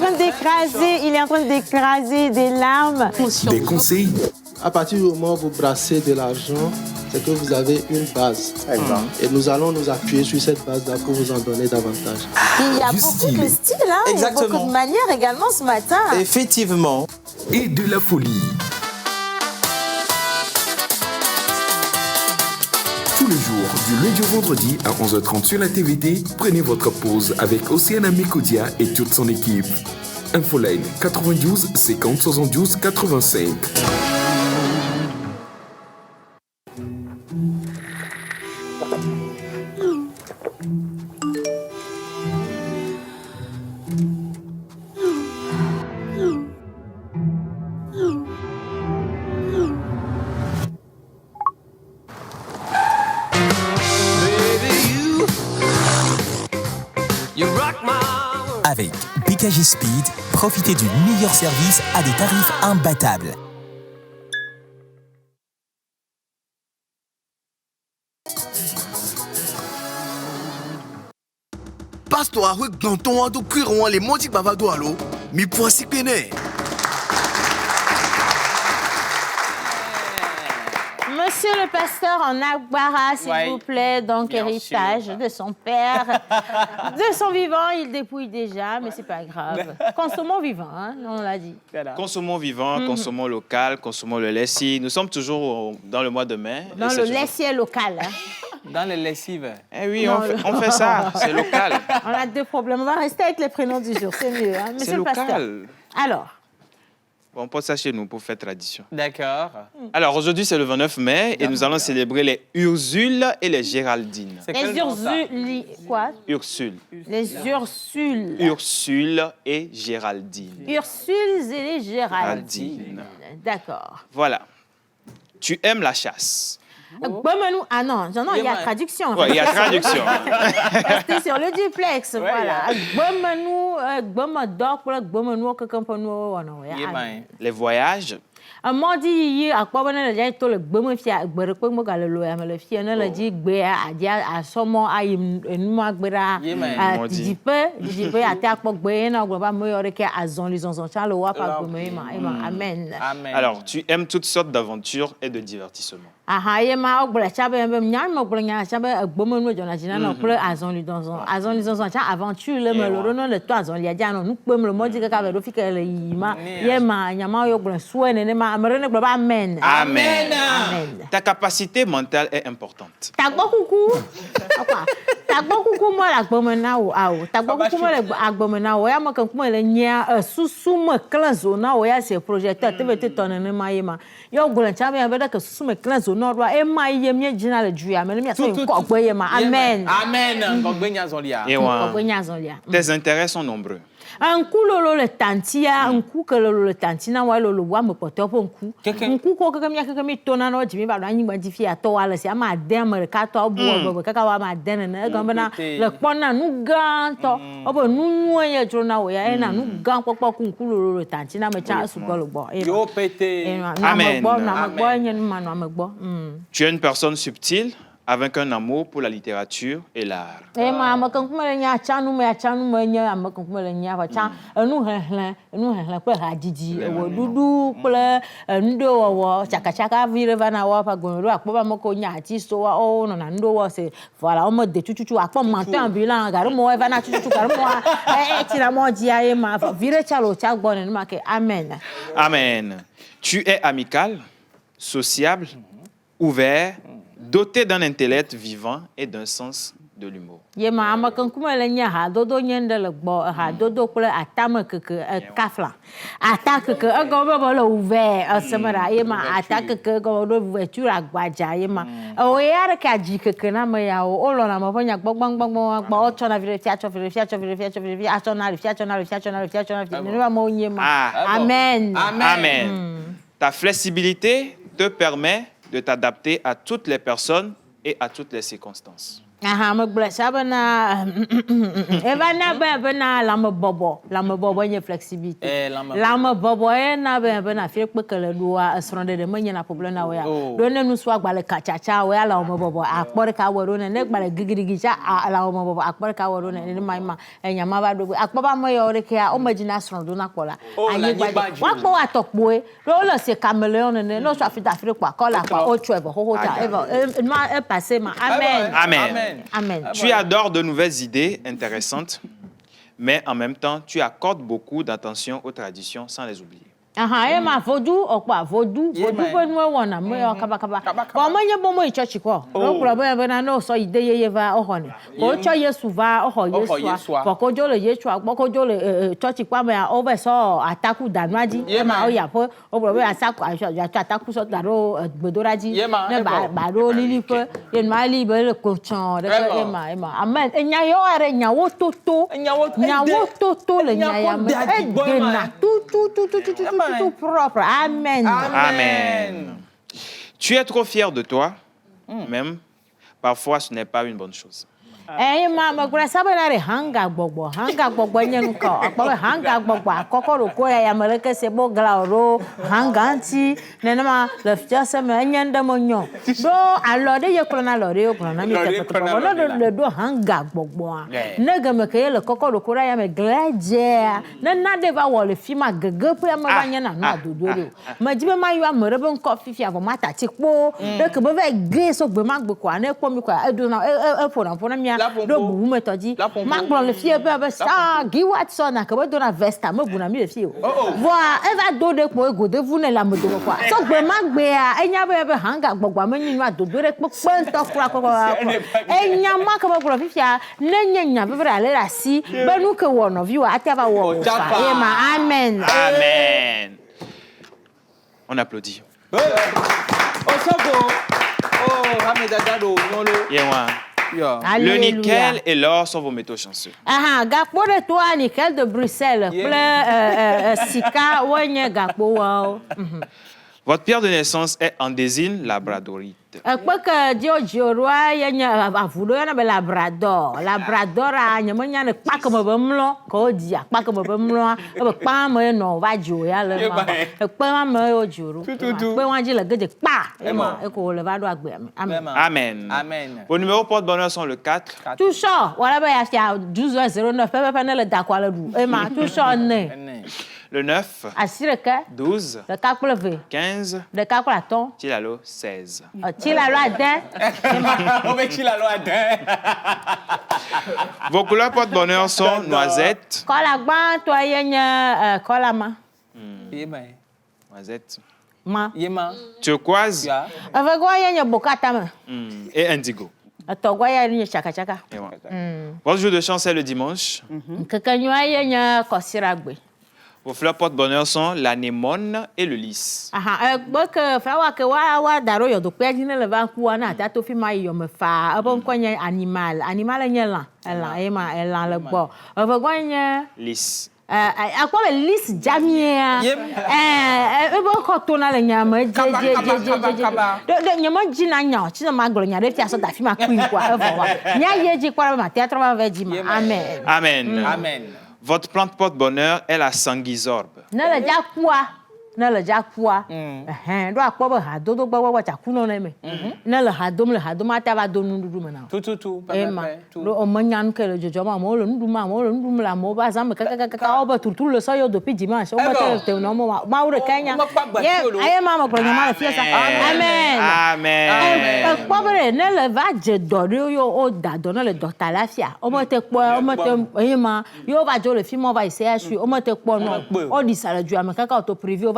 train d'écraser des larmes. Des conseils. À partir du moment où vous brassez de l'argent, c'est que vous avez une base. Et nous allons nous appuyer sur cette base-là pour vous en donner davantage. Il y a beaucoup de style, hein? Il y a beaucoup de manières également ce matin. Effectivement. Et de la folie. Tous les jours, du lundi au vendredi à 11h30 sur la TVT, prenez votre pause avec Océane Amécodia et toute son équipe. Infoline 92 50 72 85. Avec BKG Speed, profitez du meilleur service à des tarifs imbattables. Pasteur, avec Danton, tout cuiron, les montis bavado à l'eau, mais pour s'y connaître. Monsieur le pasteur en Agbara, s'il vous plaît, donc bien héritage sûr. De son père. De son vivant, il dépouille déjà, mais c'est pas grave. Consommons vivant, hein, on l'a dit. Voilà. Consommons vivant, consommons local, consommons le laissier. Nous sommes toujours dans le mois de mai. Dans le laissier local. Hein. Dans les lessives. Eh oui, on fait ça, c'est local. On a deux problèmes. On va rester avec les prénoms du jour, c'est mieux. Hein. Monsieur le pasteur. Alors, On porte ça chez nous pour faire tradition. D'accord. Alors, aujourd'hui, c'est le 29 mai et nous allons célébrer les Ursules et les Géraldines. Les Ursules, quoi? Ursules. Les Ursules. Ursule et Géraldine. Ursules et les Géraldines. D'accord. Voilà. Tu aimes la chasse. Ah non, il y a traduction. Oui, il y a traduction. Restez sur le duplex, voilà. Les voyages. Moi, dit, à quoi on a déjà tout le bon fia, berko mo galelo ya me le fia na la di gbe a dia a somo a enu agbera a dipe ate akpo gbe na ogba mo yore ke azon les onzon cha lo wa pa gbe ma amen. Alors, tu aimes toutes sortes d'aventures et de divertissements. Aha ye ma ogba cha be nyam mo ogba nya cha be gbomo no jona jina na ple azon les onzon cha aventure le me lo no le to azon li dia no nu pem le mo di ka be do fi ke le yima ye ma nyama yo ogba so ne ma amen. Amen. Amen. Ta capacité mentale est importante. Moi la gbomena o awo tagbokku mo le agbomena o ya mo kan kuma le nya susu mo clanzo na o ya se projecteur tebete tonene ma yema yo golan chabe ya beda ka susu mo clanzo no ro e ma ye mi gina le juya me mi so ko gbe yema amen. Amen. Ko gbe nya zonlia. Tes intérêts sont nombreux. Nku lolo le tantia nku ke lolo le tantina wa lolo wa me poto po nku ko ke mi tona no jimi ba anyi gba difi ato wa le se ama den me ka to bo kaka wa ma den na ga bana le pona nu gan to obo nu nu ye jro na wo ya na nu gan popo ku nku lolo le tantina me cha su go lo gbo yo pété amen. Tu es une personne subtile avec un amour pour la littérature et l'art. Amen. Tu es amical, sociable, ouvert, doté d'un intellect vivant et d'un sens de l'humour. Yema amakan kuma le nya ha dodo nyende le gbo ha dodo kule atame keke kafla atake ke go bo le ouvert asemara yema atake ke go do ouverture agbaja yema o yare ka ji keke na me ya o lo na mo nya gbogbongbo gbo o chona vire fiacho achona mo nyema amen. Amen. Ta flexibilité te permet de t'adapter à toutes les personnes et à toutes les circonstances. Me bless abana evana bena la me bobo nye flexibilité la me bobo na bena fi pekele do asronde de menye na problem na we ya do ne nu so agbale kachacha we la me bobo akpore ka woro ne gbale gigirigi cha la me bobo akpore ka woro ne ni maima enyama ba do akpoba mo yo re ke o magina asrondo na kola ayi gba wa po atokpo e lo lo se caméléon ne no so afita fi kwa kola kwa o chwe bo ho ta e passer ma amen. Amen. Amen. Tu adores de nouvelles idées intéressantes, mais en même temps, tu accordes beaucoup d'attention aux traditions sans les oublier. Ma vodou pe nu wona me kaba ba mo nye bomo church ko o kula be na no so ide ye va o hone o cho yesu va o ho yesu ko ko jo le yesu agbo ko jo le church kwa me o be so ataku danuaji o ya po o bro be asaku ya ataku so daro gbedoraji ne ba ro lili pe ye ma li be le ko chon de ema amen enya yo are nya wo toto le nya ya me e na tout propre. Amen. Amen. Tu es trop fier de toi, même. Parfois, ce n'est pas une bonne chose. Ma gura sabana re hanga gbogbo nyenu ko akpo hanga gbogbo akokoro ko ya meleke se bo glauro hanga anti nenema le fiase me nyende monyo do alode ye klona lode yo klona mi te ko no do hanga gbogbo nega me ke le kokoro ko ya me glaje na deva wo le fi ma gege pe ma banya na no adodo ma jibe ma yo amere be nko fifi abo mata ti po de ke be ge so gbe ma gbe ko na ko mi ko edo na e na mi do bu me toji ma gbon le fie be sa gi wat so na ke do na vesta me bu na mi le fie voa e va do de po ego de vu ne la me do kwa so gbe ma gbe a enya be hanga gbogbo me nyinu adodo re pe to kura ko enya ma ke bo fifia ne nyanya be ale la si be nu ke wo no vi wa ate ba wo fa ma amen. Amen. On applaudit. Le nickel et l'or sont vos métaux chanceux. Gakpo de toi, nickel de Bruxelles. Sika, Votre pierre de naissance est andésine labradorite. Labrador. Labrador, Amen. Amen. Vos numéros porte-bonheur sont le 4. Tout ça, voilà, il y a 12h09. Le 9, 12, 15, Tilalo, 16. Vos couleurs porte-bonheur sont noisette. Noisette. Turquoise. Et indigo. Votre jour de chance est le dimanche. Vos fleurs porte-bonheur sont l'anémone et le lys. Lys. Lys jamia. Amen. Amen. Votre plante porte-bonheur est la sanguisorbe.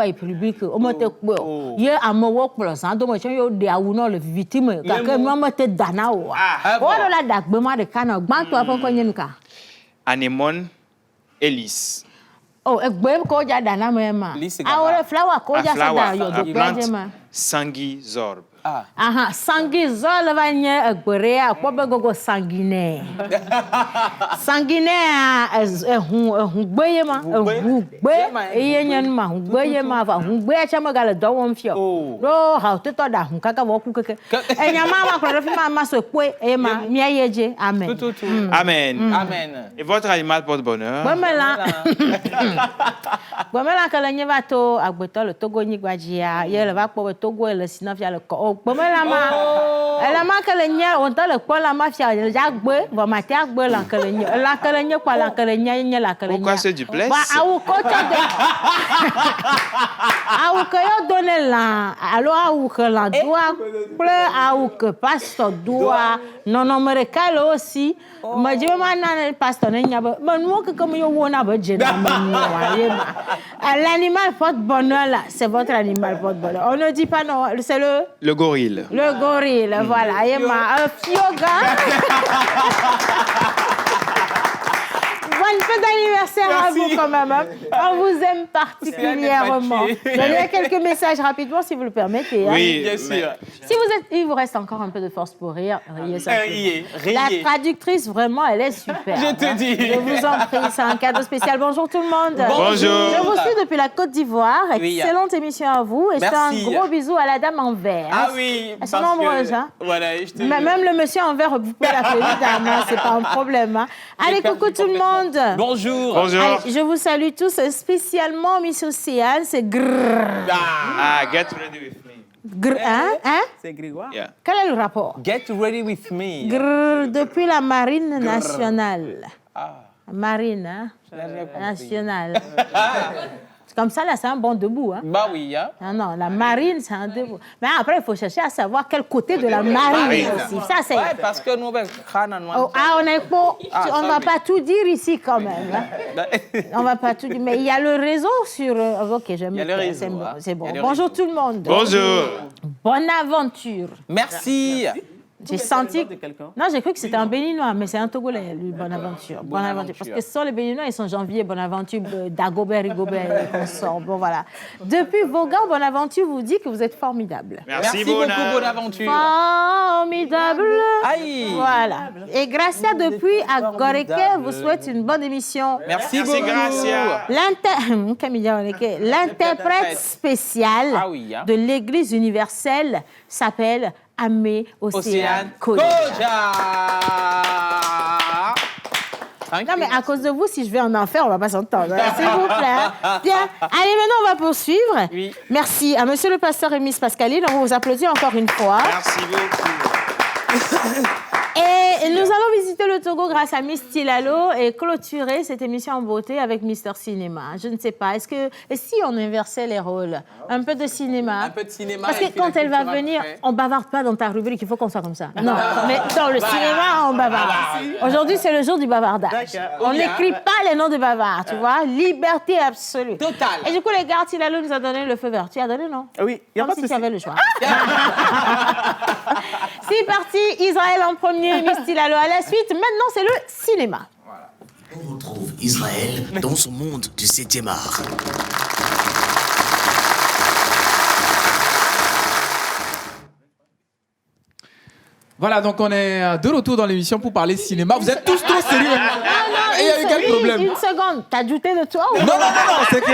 Public o mate kpo ye amowo kplo san do mo chen yo de awuno le victime ka ke mo mate dana o do la dagbe ma de kana gban to afon ko nyen ka anémone et lys. Oh egbe ko ja dana mo ma awore flower ko ja sa da yo do peje ma sanguisorbe. Sanguisorbe va nye egbere akpo be gogo sanguinaire. Sanguinaire hun gbeye ma hun gbe eyenyen ma hun gbeye ma va hun gbe acha magale do won fio do ha to da hun kaka wo ku keke enya ma ko fi ma so pe e ma mi ayeje amen. Amen. Amen. Et votre animal porte-bonheur? Bomela kala nye va to agbeto le Togo nyigwajia ye le va po Togo le sinafia le ko bomela ma elle ma kala nye on ta le ko la mafia le jagbe bo ma ta gbe la kala nye kwa la kala nye la kala nye. Pourquoi c'est du blesse? Ba awu ko to de awu ko yo donner la alors awu que la doit ple awu que pasteur doit non américain aussi ma je ma na pasteur nya ba mo que comme yo wona ba je na l'animal porte-bonheur là, c'est votre animal porte-bonheur. On ne dit pas non, c'est le gorille. Le gorille, voilà. Un fioga. Bonne fête d'anniversaire à vous quand même. On vous aime particulièrement. Donnez quelques messages rapidement si vous le permettez. Oui, bien sûr. Si il vous reste encore un peu de force pour rire, riez simplement. La traductrice, vraiment, elle est super. Je te dis. Je vous en prie, c'est un cadeau spécial. Bonjour tout le monde. Bonjour. Je vous suis depuis la Côte d'Ivoire. Excellente émission à vous. Et c'est un gros bisou à la dame en vert. Ah oui. Elles sont nombreuses. Voilà, même le monsieur en vert, vous pouvez l'appeler dame, c'est pas un problème. Allez, coucou tout le monde. Bonjour. Bonjour. Allez, je vous salue tous, spécialement Miss Océane, c'est grrrr. Get ready with me. C'est Grégoire. Yeah. Quel est le rapport? Get ready with me. Grrr, depuis la marine nationale. Marine nationale. Comme ça, là, c'est un bon debout. Hein? Bah oui. Hein? Non, la marine, c'est un debout. Mais après, il faut chercher à savoir quel côté de la marine aussi. Ça, c'est... Ouais, parce que nous, on ne va pas tout dire ici quand même. Hein? On ne va pas tout dire. Mais il y a le réseau sur... Ok, je me tais. C'est bon. Bonjour tout le monde. Bonjour. Bonne aventure. Merci. J'ai senti... Non, j'ai cru que c'était un Béninois, mais c'est un Togolais, lui, Bonaventure. Bonaventure. Parce que ce sont les Béninois, ils sont Janvier, Bonaventure, Dagobert, Rigobert, et consorts. Bon, voilà. Depuis Vaughan, Bonaventure vous dit que vous êtes formidable. Merci beaucoup, Bonaventure. Formidable. Aïe. Voilà. Et Gracia, depuis à Goreke, vous souhaite une bonne émission. Merci beaucoup. Gracia. L'interprète spécial de l'Église universelle s'appelle Amé Océane Kodja. Non, mais à cause de vous, si je vais en enfer, on ne va pas s'entendre. S'il vous plaît. Bien. Allez, maintenant, on va poursuivre. Oui. Merci à monsieur le pasteur et Miss Pascaline. On vous applaudit encore une fois. Merci beaucoup. Et nous allons visiter le Togo grâce à Miss Tilalo et clôturer cette émission en beauté avec Mister Cinéma. Je ne sais pas, et si on inversait les rôles? Un peu de cinéma. Un peu de cinéma. Parce que quand elle va venir, on ne bavarde pas dans ta rubrique, il faut qu'on soit comme ça. Non, mais dans le cinéma, on bavarde. Aujourd'hui, c'est le jour du bavardage. On n'écrit pas les noms de bavards, tu vois. Liberté absolue. Totale. Et du coup, les gars, Tilalo nous a donné le feu vert. Tu as donné, non? Oui, il n'y a comme pas si tu avais le choix. C'est parti, Israël en premier. Miss Tilalo à la suite. Maintenant, c'est le cinéma. Voilà. On retrouve Israël dans son monde du 7e art. Voilà, donc on est de retour dans l'émission pour parler cinéma. Vous êtes tous trop sérieux. Il y a eu quel problème? Une seconde, t'as douté de toi ou non, c'est que...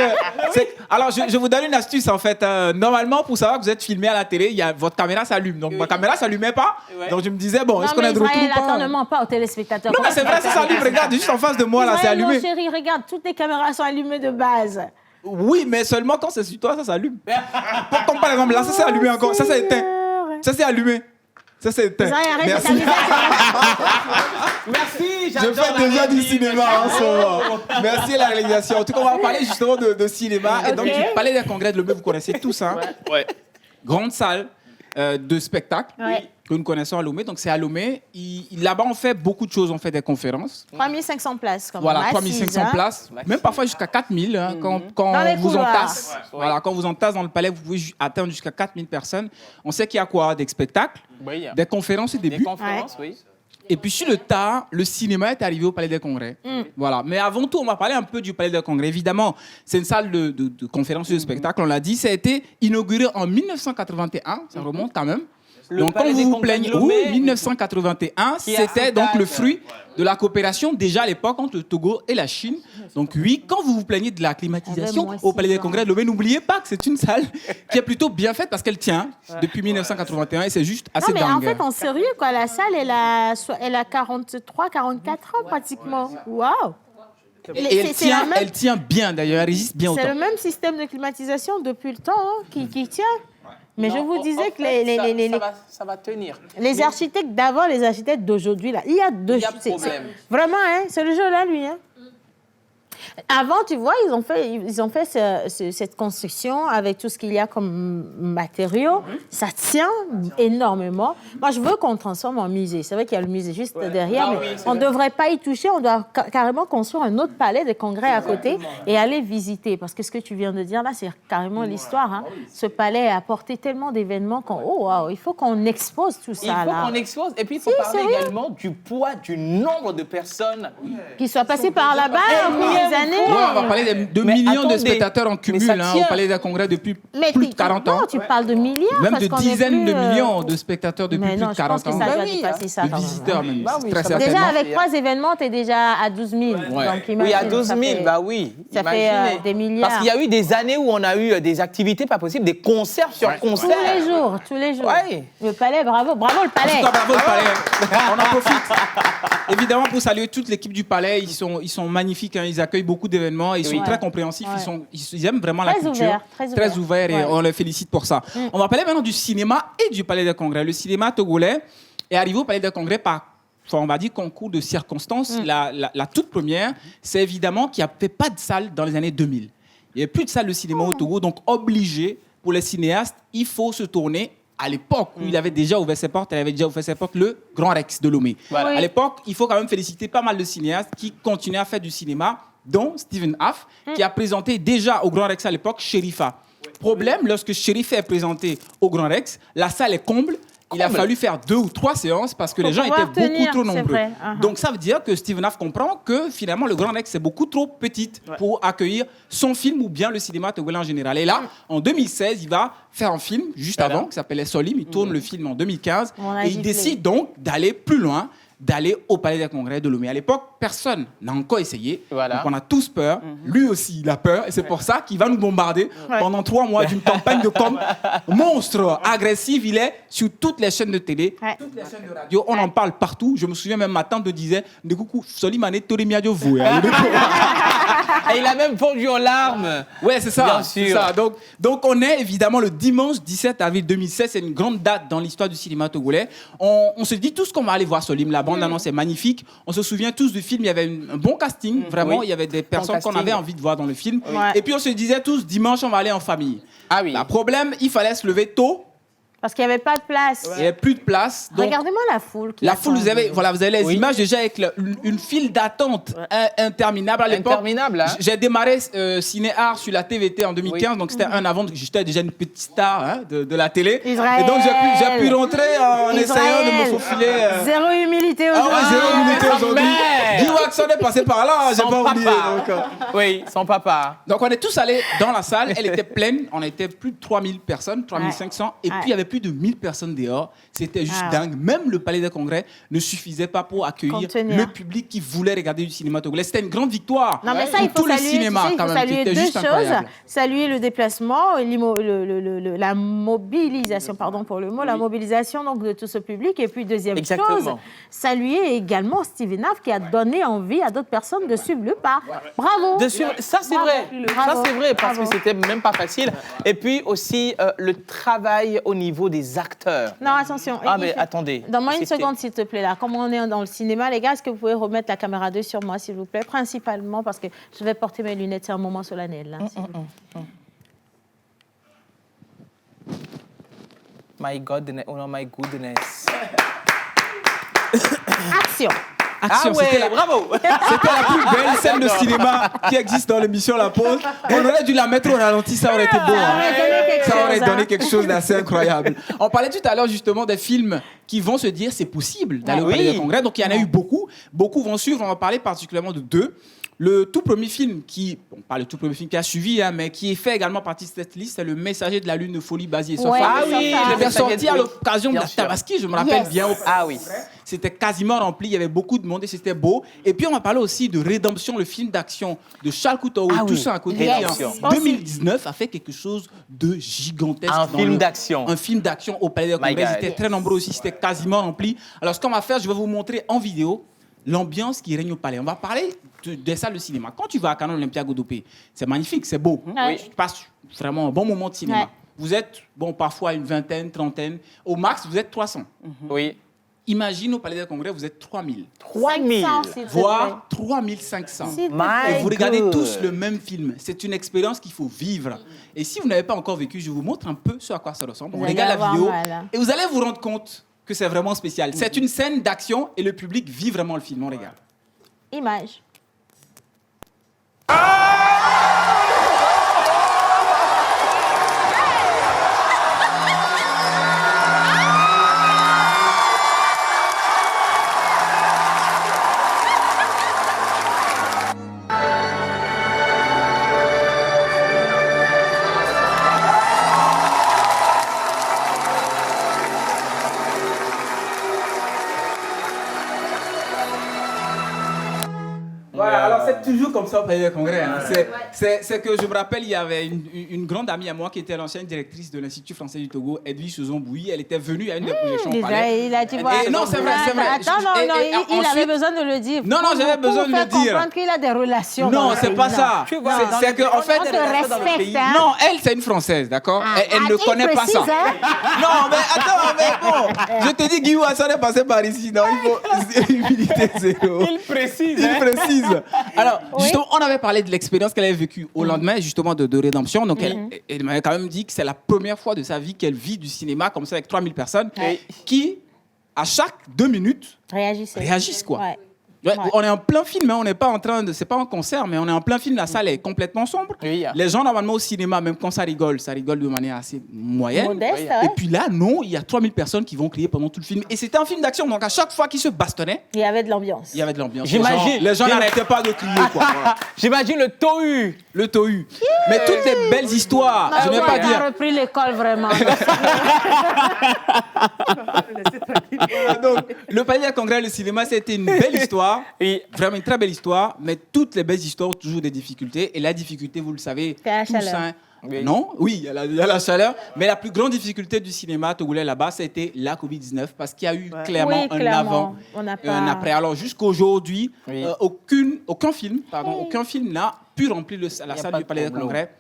Alors, je vous donne une astuce, en fait. Normalement, pour savoir que vous êtes filmé à la télé, votre caméra s'allume. Donc, ma caméra ne s'allumait pas. Ouais. Donc, je me disais, bon, est-ce qu'on est de retour ou pas? Attends, ne mens pas aux téléspectateurs. Non, mais c'est vrai, ça s'allume. Regarde, juste en face de moi, là, c'est allumé. Mon chéri, regarde, toutes les caméras sont allumées de base. Oui, mais seulement quand c'est sur toi, ça s'allume. Comme par exemple, là, ça s'est allumé encore. Ça s'est éteint. Ça s'est allumé. Ça, c'est éteint. Merci. Merci, je fais déjà du cinéma en ce moment. Merci à la réalisation. En tout cas, on va parler justement de cinéma. Okay. Et donc, du Palais des Congrès de Lomé, vous connaissez tous, hein? Ouais. Grande salle de spectacle que nous connaissons à Lomé. Donc, c'est à Lomé. Là-bas, on fait beaucoup de choses. On fait des conférences. 3500 places. Voilà, 3500 places. Même parfois jusqu'à 4000. Hein, quand vous entasse. Voilà, quand vous entasse dans le palais, vous pouvez atteindre jusqu'à 4000 personnes. On sait qu'il y a quoi? Des spectacles, des conférences au début. Des conférences, oui. Et puis, sur le tas, le cinéma est arrivé au Palais des Congrès. Voilà. Mais avant tout, on va parler un peu du Palais des Congrès. Évidemment, c'est une salle de conférences et de spectacle, on l'a dit. Ça a été inauguré en 1981. Ça remonte quand même. Donc, quand vous vous plaignez, 1981, c'était donc le fruit de la coopération déjà à l'époque entre le Togo et la Chine. Donc oui, quand vous vous plaignez de la climatisation au Palais des Congrès de Lomé, n'oubliez pas que c'est une salle qui est plutôt bien faite parce qu'elle tient depuis 1981 et c'est juste assez dingue. En fait, en sérieux, quoi, la salle, elle a 43, 44 ans pratiquement. Waouh! Et elle tient bien d'ailleurs, elle résiste bien au temps. C'est le même système de climatisation depuis le temps qui tient. Mais non, je vous disais que ça va tenir. Les architectes d'avant, les architectes d'aujourd'hui, là, il y a problème. Vraiment, hein, c'est le jeu là, lui. Hein. Avant, tu vois, ils ont fait cette construction avec tout ce qu'il y a comme matériaux. Ça tient énormément. Moi, je veux qu'on transforme en musée. C'est vrai qu'il y a le musée juste derrière, mais on ne devrait pas y toucher. On doit carrément construire un autre palais de congrès à côté et aller visiter. Parce que ce que tu viens de dire là, c'est carrément l'histoire. Hein. Ce palais a apporté tellement d'événements il faut qu'on expose tout ça. Il faut qu'on expose. Et puis, il faut parler également du poids, du nombre de personnes qui soient passées par là-bas on va parler de millions de spectateurs en cumul au Palais des Congrès depuis plus de 40 ans. Non, tu parles de milliards. Même de dizaines de millions de spectateurs depuis plus de 40 ans. De visiteurs même. Déjà, avec 3 événements, tu es déjà à 12 000. Oui, à 12 000, bah oui. Ça fait des milliards. Parce qu'il y a eu des années où on a eu des activités pas possibles, des concerts sur concerts. Tous les jours. Le Palais, bravo le Palais. Bravo le Palais. On en profite. Évidemment, pour saluer toute l'équipe du Palais, ils sont magnifiques, ils accueillent beaucoup d'événements, ils sont très compréhensifs, ils aiment vraiment la culture, très ouverts et on les félicite pour ça. On va parler maintenant du cinéma et du Palais des Congrès. Le cinéma togolais est arrivé au Palais des Congrès par, on va dire, concours de circonstances. La toute première, c'est évidemment qu'il n'y avait pas de salle dans les années 2000. Il n'y avait plus de salle de cinéma au Togo, donc obligé pour les cinéastes, il faut se tourner. À l'époque où il avait déjà ouvert ses portes, le Grand Rex de Lomé. Voilà. À l'époque, il faut quand même féliciter pas mal de cinéastes qui continuaient à faire du cinéma, dont Stephen Haff, qui a présenté déjà au Grand Rex à l'époque Sherifa. Problème, lorsque Sherifa est présenté au Grand Rex, la salle est comble il a fallu faire 2 ou 3 séances parce que les gens étaient beaucoup trop nombreux. Donc ça veut dire que Steven Naff comprend que finalement le Grand Rex est beaucoup trop petite pour accueillir son film ou bien le cinéma togolais en général. Et là, en 2016, il va faire un film juste avant qui s'appelait Solim. Il tourne le film en 2015 et il décide donc d'aller plus loin, d'aller au Palais des Congrès de Lomé. À l'époque, personne n'a encore essayé. Donc on a tous peur. Lui aussi, il a peur. Et c'est pour ça qu'il va nous bombarder pendant 3 mois d'une campagne de com monstre, agressive. Il est sur toutes les chaînes de télé, toutes les chaînes de radio. On en parle partout. Je me souviens même, ma tante me disait « De coucou, Solimane Torimiadio vous. » Et il a même fondu en larmes. Ouais, c'est ça. Bien sûr. Ça. Donc, on est évidemment le dimanche 17 avril 2016. C'est une grande date dans l'histoire du cinéma togolais. On se dit tous qu'on va aller voir Solim. La bande-annonce est magnifique. On se souvient tous du film. Il y avait un bon casting. Vraiment, il y avait des personnes qu'on avait envie de voir dans le film. Et puis, on se disait tous, dimanche, on va aller en famille. Le problème, il fallait se lever tôt. Parce qu'il n'y avait pas de place. Il n'y avait plus de place. Regardez-moi la foule. La foule, vous avez les images déjà avec une file d'attente interminable. À l'époque, j'ai démarré Ciné-Art sur la TVT en 2015, donc c'était un avant, j'étais déjà une petite star de la télé. Israël. Et donc j'ai pu rentrer en essayant de me faufiler. Zéro humilité aujourd'hui. Zéro humilité aujourd'hui. Guy Waxon est passé par là, j'ai pas oublié. Oui, son papa. Donc on est tous allés dans la salle, elle était pleine, on était plus de 3000 personnes, 3500, et puis il y avait plus de 1000 personnes dehors. C'était juste dingue. Même le Palais des Congrès ne suffisait pas pour accueillir le public qui voulait regarder du cinéma togolais. C'était une grande victoire. Non, mais ça, il faut saluer, saluer 2 choses. Saluer le déplacement, la mobilisation, pardon pour le mot, la mobilisation donc, de tout ce public. Et puis, deuxième chose, saluer également Steven Naff qui a donné envie à d'autres personnes de suivre le pas. Bravo. Ça, c'est vrai. Ça, c'est vrai parce que c'était même pas facile. Et puis aussi, le travail au niveau des acteurs. Non, attention. Mais attendez. Donne-moi une seconde, s'il te plaît, là. Comme on est dans le cinéma, les gars, est-ce que vous pouvez remettre la caméra 2 sur moi, s'il vous plaît? Principalement parce que je vais porter mes lunettes. C'est un moment solennel, là. My goodness. Oh non, my goodness. Action. Bravo. C'était la plus belle scène de cinéma qui existe dans l'émission La Pause. On aurait dû la mettre au ralenti, ça aurait été beau. Ça aurait donné quelque chose d'assez incroyable. On parlait tout à l'heure justement des films qui vont se dire c'est possible d'aller au Palais des Congrès. Donc il y en a eu beaucoup. Beaucoup vont suivre. On va parler particulièrement de 2. Le tout premier film qui a suivi, mais qui est fait également partie de cette liste, c'est Le Messager de la Lune de Folie Basie et Sofa. Il était sorti à l'occasion de la Tabaski, je me rappelle bien. C'était quasiment rempli, il y avait beaucoup de monde et c'était beau. Et puis on va parler aussi de Rédemption, le film d'action de Charles Couteau, tout ça à côté. En 2019 a fait quelque chose de gigantesque. Un film d'action au Palais des Congrès. Ils étaient très nombreux aussi, c'était quasiment rempli. Alors ce qu'on va faire, je vais vous montrer en vidéo l'ambiance qui règne au palais. On va parler des salles de cinéma. Quand tu vas à Canon Olympia Godopé, c'est magnifique, c'est beau. Tu passes vraiment un bon moment de cinéma. Vous êtes, parfois une vingtaine, trentaine. Au max, vous êtes 300. Oui. Imagine au Palais des Congrès, vous êtes 3000. 3000 voire 3500. Et vous regardez tous le même film. C'est une expérience qu'il faut vivre. Et si vous n'avez pas encore vécu, je vous montre un peu ce à quoi ça ressemble. On regarde la vidéo et vous allez vous rendre compte que c'est vraiment spécial. C'est une scène d'action et le public vit vraiment le film. On regarde. Image. Toujours comme ça au Palais des Congrès. Hein. C'est que je me rappelle, il y avait une grande amie à moi qui était l'ancienne directrice de l'Institut français du Togo, Edwige Sezon-Bouilly. Elle était venue à une des projections au Palais. Il a dit voilà. Non, c'est vrai. Attends, il avait besoin de le dire. Non, j'avais besoin de le dire. Comprendre qu'il a des relations. Non, c'est pas ça. C'est que en fait, on se respecte. Non, elle, c'est une Française, d'accord. Elle ne connaît pas ça. Non, mais attends, mais bon. Je te dis, Guy Wasson est passé par ici. Non, il faut humilité zéro. Il précise. Alors, justement, on avait parlé de l'expérience qu'elle avait vécue au lendemain, justement, de Rédemption. Donc, elle m'avait quand même dit que c'est la première fois de sa vie qu'elle vit du cinéma comme ça avec 3000 personnes qui, à chaque 2 minutes, réagissent, quoi. Ouais. Ouais, on est en plein film, hein, on n'est pas en train de... C'est pas un concert, mais on est en plein film, la salle est complètement sombre. Oui. Les gens, normalement, au cinéma, même quand ça rigole de manière assez moyenne. Modeste, Et puis là, non, il y a 3000 personnes qui vont crier pendant tout le film. Et c'était un film d'action, donc à chaque fois qu'ils se bastonnaient... Il y avait de l'ambiance. Il y avait de l'ambiance. J'imagine. Les gens n'arrêtaient pas de crier, quoi. Voilà. J'imagine le tohu. Le tohu. Mais toutes les belles histoires, je ne vais pas dire... On a repris l'école, vraiment. Donc, le Palais des Congrès, le cinéma, c'était une belle histoire. Oui. Vraiment une très belle histoire, mais toutes les belles histoires ont toujours des difficultés. Et la difficulté, vous le savez, c'est la chaleur. Oui. Non, oui, il y a la chaleur. Mais la plus grande difficulté du cinéma togolais là-bas, c'était la Covid-19, parce qu'il y a eu clairement un avant et un après. Alors jusqu'à aujourd'hui, aucun film n'a pu remplir la salle du Palais des Congrès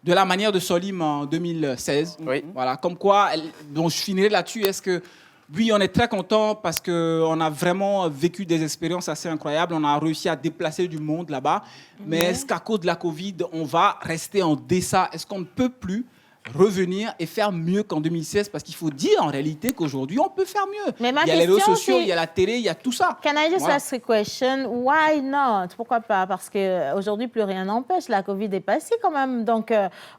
de la manière de Solim en 2016. Oui. Voilà, comme quoi, donc je finirai là-dessus. Est-ce que oui, on est très content parce qu'on a vraiment vécu des expériences assez incroyables. On a réussi à déplacer du monde là-bas. Mais est-ce qu'à cause de la Covid, on va rester en deçà? Est-ce qu'on ne peut plus revenir et faire mieux qu'en 2016? Parce qu'il faut dire en réalité qu'aujourd'hui, on peut faire mieux. Mais il y a les réseaux sociaux, il y a la télé, il y a tout ça. Can I just ask a question? Why not? Pourquoi pas? Parce qu'aujourd'hui, plus rien n'empêche. La Covid est passée quand même. Donc,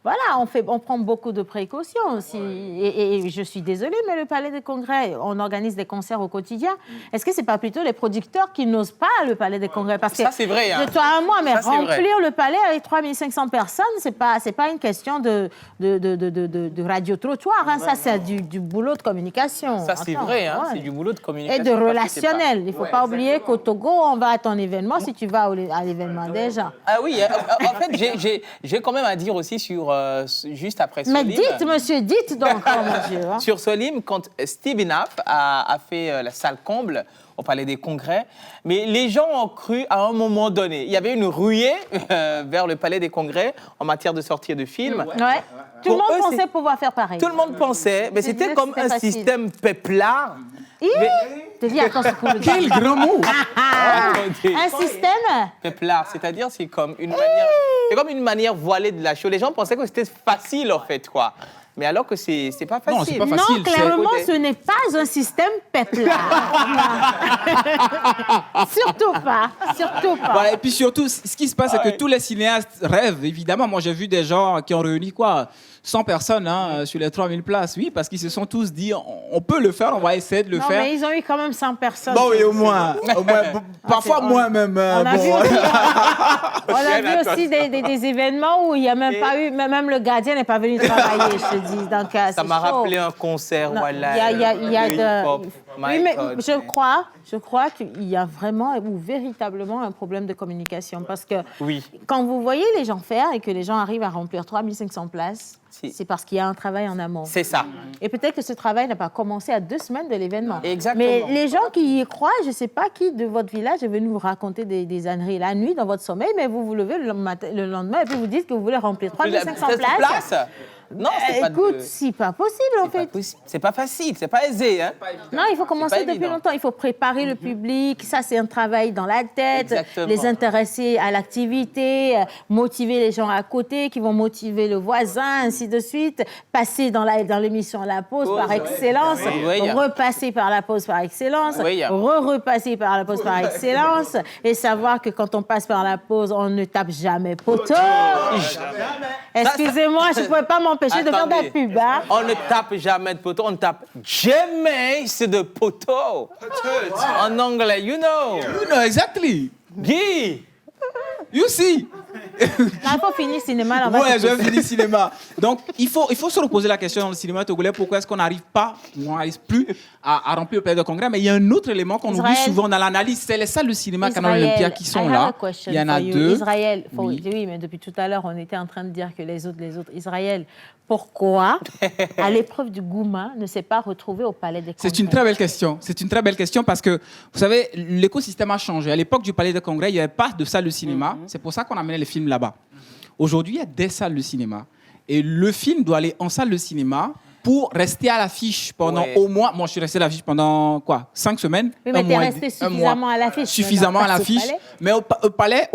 voilà, on prend beaucoup de précautions aussi. Et je suis désolée, mais le Palais des Congrès, on organise des concerts au quotidien. Est-ce que ce n'est pas plutôt les producteurs qui n'osent pas le Palais des Congrès? Parce ça, c'est vrai. De toi à moi, mais remplir le palais avec 3500 personnes, ce n'est pas une question de radio-trottoir, hein. Ça c'est du boulot de communication. Ça c'est vrai, hein. C'est du boulot de communication. Et de relationnel. Il ne faut pas oublier qu'au Togo, on va à ton événement si tu vas à l'événement déjà. Ah oui, en fait, j'ai quand même à dire aussi sur, juste après Solim. Mais dites, monsieur, dites donc, oh mon Dieu. Hein. Sur Solim, quand Steve Inaff a fait la salle comble au Palais des Congrès, mais les gens ont cru à un moment donné. Il y avait une ruée vers le Palais des Congrès en matière de sortie de films. Ouais. Tout le monde pensait pouvoir faire pareil. Tout le monde pensait, mais c'était comme un système peuplard. Quel grand mot! Un système peuplard, c'est-à-dire c'est comme une manière voilée de la chose. Les gens pensaient que c'était facile en fait, quoi. Mais alors que c'est pas facile. Non, c'est pas facile. Non, clairement, ce n'est pas un système peuplard. Surtout pas. Voilà, et puis surtout, ce qui se passe, c'est que tous les cinéastes rêvent, évidemment. Moi, j'ai vu des gens qui ont réuni 100 personnes sur les 3000 places. Oui, parce qu'ils se sont tous dit, on peut le faire, on va essayer de le faire. Non, mais ils ont eu quand même 100 personnes. Bon, oui, au moins. Parfois, moins même. On a vu aussi des événements où il n'y a même pas eu, même le gardien n'est pas venu travailler, je te dis. Donc, ça m'a rappelé un concert. Voilà. Il y a de... Oui, mais je crois qu'il y a vraiment ou véritablement un problème de communication. Parce que quand vous voyez les gens faire et que les gens arrivent à remplir 3500 places, c'est parce qu'il y a un travail en amont. C'est ça. Et peut-être que ce travail n'a pas commencé à 2 semaines de l'événement. Exactement. Mais les gens qui y croient, je ne sais pas qui de votre village est venu vous raconter des âneries la nuit dans votre sommeil, mais vous vous levez le lendemain et puis vous dites que vous voulez remplir 3500 places. Non, c'est pas écoute, c'est pas possible en fait. C'est pas facile, c'est pas aisé. Hein? Non, il faut commencer depuis longtemps. Il faut préparer le public. Ça, c'est un travail dans la tête. Exactement. Les intéresser à l'activité, motiver les gens à côté qui vont motiver le voisin, ainsi de suite. Passer dans l'émission La Pause par excellence. Repasser par La Pause par excellence. Repasser par La Pause par excellence. Et savoir que quand on passe par La Pause, on ne tape jamais poteau. Excusez-moi, je ne pouvais pas m'empêcher de faire de la pub. Hein? On ne tape jamais de poteau, on tape jamais de poteau. En anglais, you know. You know, exactly. Guy. You see. Il faut finir cinéma. Oui, je vais finir cinéma. Donc, il faut se reposer la question dans le cinéma togolais, pourquoi est-ce qu'on n'arrive plus à remplir le Palais de Congrès? Mais il y a un autre élément qu'on oublie souvent dans l'analyse, c'est les salles de cinéma Canal Olympia qui sont là. Il y en a 2. Israël, oui, mais depuis tout à l'heure, on était en train de dire que les autres. Israël, pourquoi, à l'épreuve du Gouma, ne s'est pas retrouvé au Palais des Congrès? C'est une très belle question. C'est une très belle question parce que, vous savez, l'écosystème a changé. À l'époque du Palais des Congrès, il n'y avait pas de salle de cinéma. C'est pour ça qu'on amenait les films là-bas. Aujourd'hui, il y a des salles de cinéma. Et le film doit aller en salle de cinéma pour rester à l'affiche pendant au moins... Moi, je suis resté à l'affiche pendant, 5 semaines? Oui, mais tu es resté suffisamment à l'affiche. Suffisamment à l'affiche. Mais au palais,